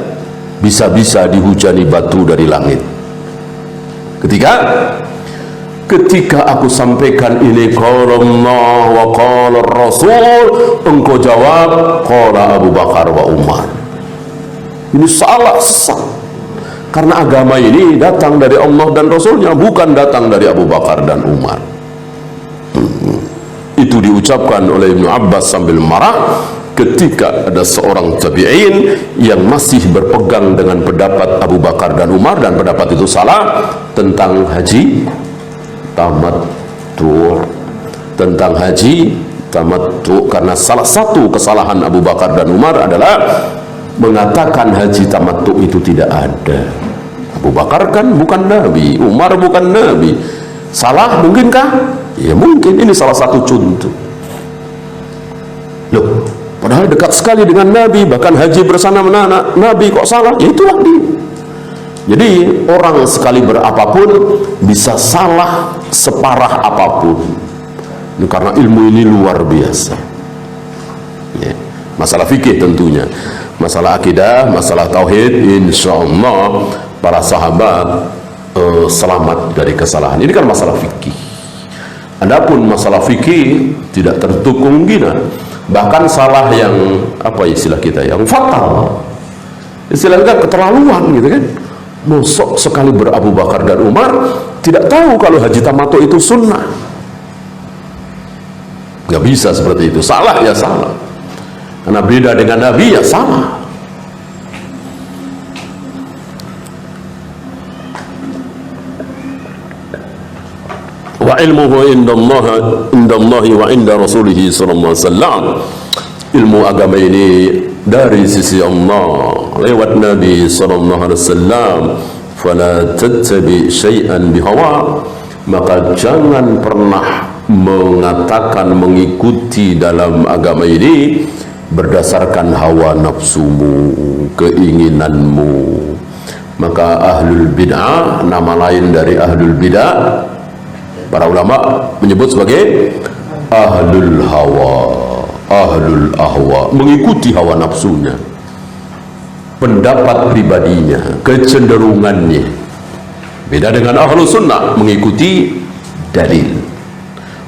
bisa-bisa dihujani batu dari langit. Ketika aku sampaikan ini qala Allah wa qala Rasul, engkau jawab qala Abu Bakar wa Umar. Ini salah, karena agama ini datang dari Allah dan Rasulnya, bukan datang dari Abu Bakar dan Umar. Itu diucapkan oleh Ibnu Abbas sambil marah ketika ada seorang tabi'in yang masih berpegang dengan pendapat Abu Bakar dan Umar, dan pendapat itu salah tentang haji tamattu. Tentang haji tamattu, karena salah satu kesalahan Abu Bakar dan Umar adalah mengatakan haji tamattu itu tidak ada. Abu Bakar kan bukan Nabi, Umar bukan Nabi. Salah mungkinkah? Ya mungkin. Ini salah satu contoh. Loh, padahal dekat sekali dengan Nabi, bahkan haji bersama Nabi, kok salah? Ya itulah dia. Jadi orang sekali berapapun bisa salah separah apapun. Ini karena ilmu ini luar biasa. Ya. Masalah fikih tentunya, masalah akidah, masalah tauhid, insya Allah para sahabat selamat dari kesalahan. Ini kan masalah fikih. Adapun masalah fikih tidak tertutup kemungkinan, bahkan salah yang apa istilah kita, yang fatal, istilah kita keterlaluan gitu kan. Mosok sekali Abu Bakar dan Umar tidak tahu kalau haji tamattu itu sunnah. Gak bisa seperti itu. Salah ya salah, karena beda dengan Nabi ya sama. Wa ilmuhu indallahi wa inda rasulihi sallallahu alaihi wasallam. Ilmu agama ini dari sisi Allah lewat Nabi sallallahu alaihi wasallam. Fala tattabi syai'an bihawa, maka jangan pernah mengatakan, mengikuti dalam agama ini berdasarkan hawa nafsumu, keinginanmu. Maka ahlul bid'ah, nama lain dari ahlul bid'ah, para ulama menyebut sebagai ahlul hawa, ahlul ahwa, mengikuti hawa nafsunya, pendapat pribadinya, kecenderungannya. Beda dengan ahlus sunnah, mengikuti dalil.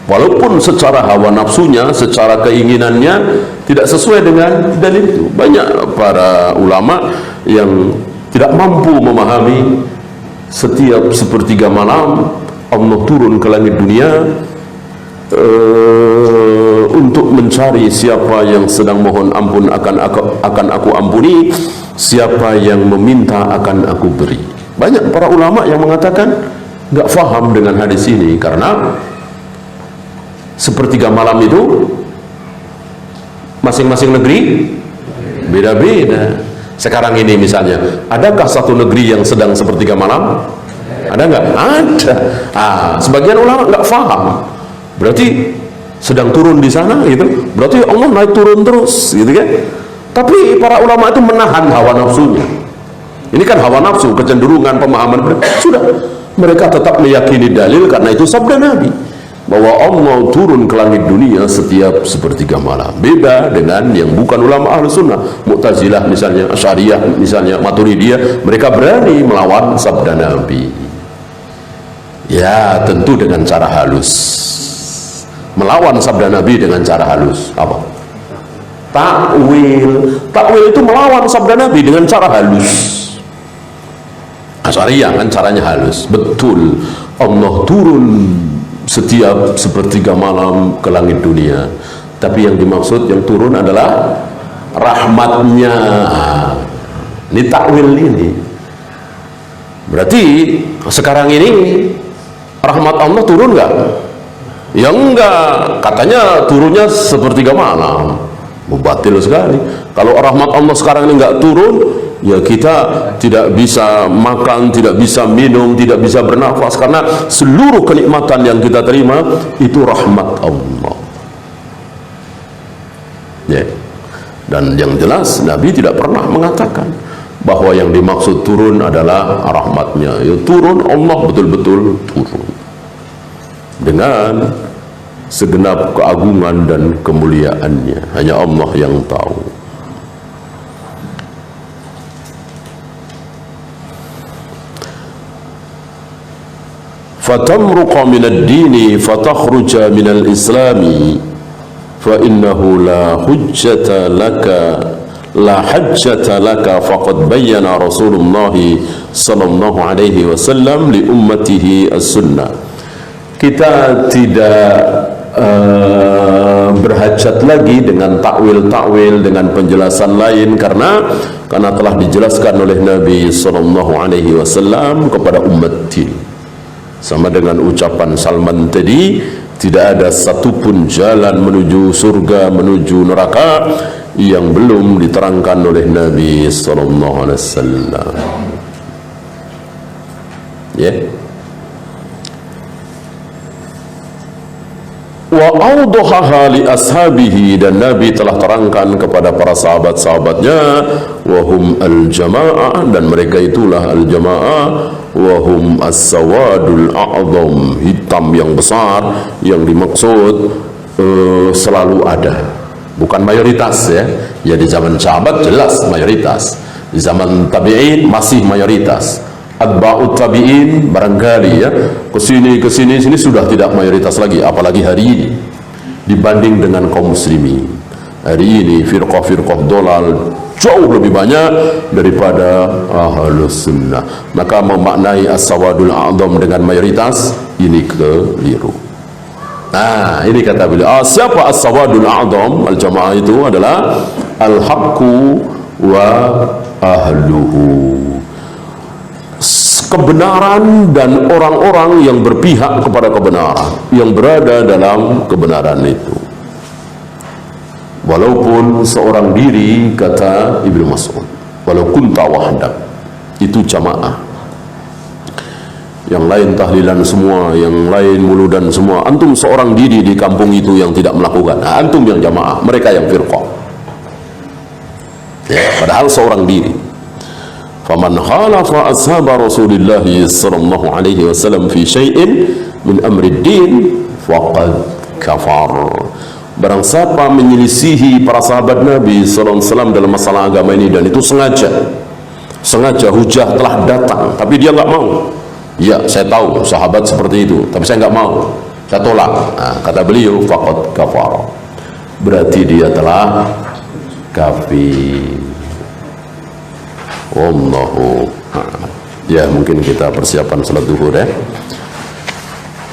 Walaupun secara hawa nafsunya, secara keinginannya tidak sesuai dengan dalil itu. Banyak para ulama yang tidak mampu memahami setiap sepertiga malam Allah turun ke langit dunia untuk mencari siapa yang sedang mohon ampun akan aku ampuni, siapa yang meminta akan aku beri. Banyak para ulama yang mengatakan nggak faham dengan hadis ini, karena sepertiga malam itu masing-masing negeri beda-beda. Sekarang ini misalnya, adakah satu negeri yang sedang sepertiga malam? Ada nggak? Ada. Sebagian ulama nggak faham. Berarti sedang turun di sana gitu. Berarti Allah naik turun terus gitu kan? Tapi para ulama itu menahan hawa nafsunya. Ini kan hawa nafsu, kecenderungan, pemahaman. Sudah, mereka tetap meyakini dalil, karena itu sabda Nabi bahwa Allah turun ke langit dunia setiap sepertiga malam. Beda dengan yang bukan ulama ahlu sunnah, Mu'tazilah misalnya, Asy'ariyah misalnya, Maturidiyah. Mereka berani melawan sabda Nabi. Ya tentu dengan cara halus. Melawan sabda Nabi dengan cara halus apa? Takwil. Takwil itu melawan sabda Nabi dengan cara halus. Asy'ariyah kan caranya halus. Betul, Allah turun setiap sepertiga malam ke langit dunia, tapi yang dimaksud yang turun adalah rahmatnya. Ini takwil ini. Berarti sekarang ini rahmat Allah turun nggak? Ya enggak, katanya turunnya sepertiga malam. Mubatil sekali. Kalau rahmat Allah sekarang ini nggak turun, ya kita tidak bisa makan, tidak bisa minum, tidak bisa bernafas, karena seluruh kenikmatan yang kita terima itu rahmat Allah. Ya. Dan yang jelas Nabi tidak pernah mengatakan bahwa yang dimaksud turun adalah rahmatnya. Ya turun, Allah betul-betul turun dengan segenap keagungan dan kemuliaannya. Hanya Allah yang tahu. Fatamruqa minad dini fatakhruja minal islami fa innahu la hujjata laka la hajjata laka faqad bayyana Rasulullah sallallahu alaihi wasallam li ummatihi as-sunnah. Kita tidak berhajat lagi dengan takwil-takwil, dengan penjelasan lain, karena telah dijelaskan oleh Nabi sallallahu alaihi wasallam kepada umat ini. Sama dengan ucapan Salman tadi, tidak ada satupun jalan menuju surga, menuju neraka yang belum diterangkan oleh Nabi sallallahu alaihi wasallam. Ya. Wa awdahaha li ashabihi, dan Nabi telah terangkan kepada para sahabat-sahabatnya, wahum al-jamaah, dan mereka itulah al-jamaah, wahum as-sawadul a'zam, hitam yang besar, yang dimaksud selalu ada, bukan mayoritas ya. Ya di zaman sahabat jelas mayoritas, di zaman tabi'in masih mayoritas, atba'ut tabi'in barangkali ya kesini sini sudah tidak mayoritas lagi, apalagi hari ini dibanding dengan kaum muslimin. Hari ini firqah-firqah dolal jauh lebih banyak daripada ahlus sunnah. Maka memaknai as-sawadul a'zam dengan mayoritas ini keliru. Nah, ini kata beliau, siapa as-sawadul a'zam? Al-jamaah itu adalah al-haqqu wa ahluhu, kebenaran dan orang-orang yang berpihak kepada kebenaran, yang berada dalam kebenaran itu. Walaupun seorang diri, kata Ibnu Mas'ud, walau kunta wahdak, itu jamaah. Yang lain tahlilan semua, yang lain muludan semua, antum seorang diri di kampung itu yang tidak melakukan, nah, antum yang jamaah, mereka yang firqah ya, padahal seorang diri. Faman khalafa ashab Rasulillah sallallahu alaihi wasallam fi syai'in min amri din faqad kafar. Barang siapa menyelisihi para sahabat Nabi sallallahu alaihi wasallam dalam masalah agama ini, dan itu sengaja hujah telah datang tapi dia enggak mau. Ya, saya tahu sahabat seperti itu, tapi saya enggak mau, saya tolak. Nah, kata beliau faqad kafar, berarti dia telah kafir. Wallahu a'lam. Ya, mungkin kita persiapan salat zuhur ya.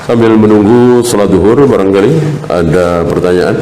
Sambil menunggu salat zuhur barangkali ada pertanyaan.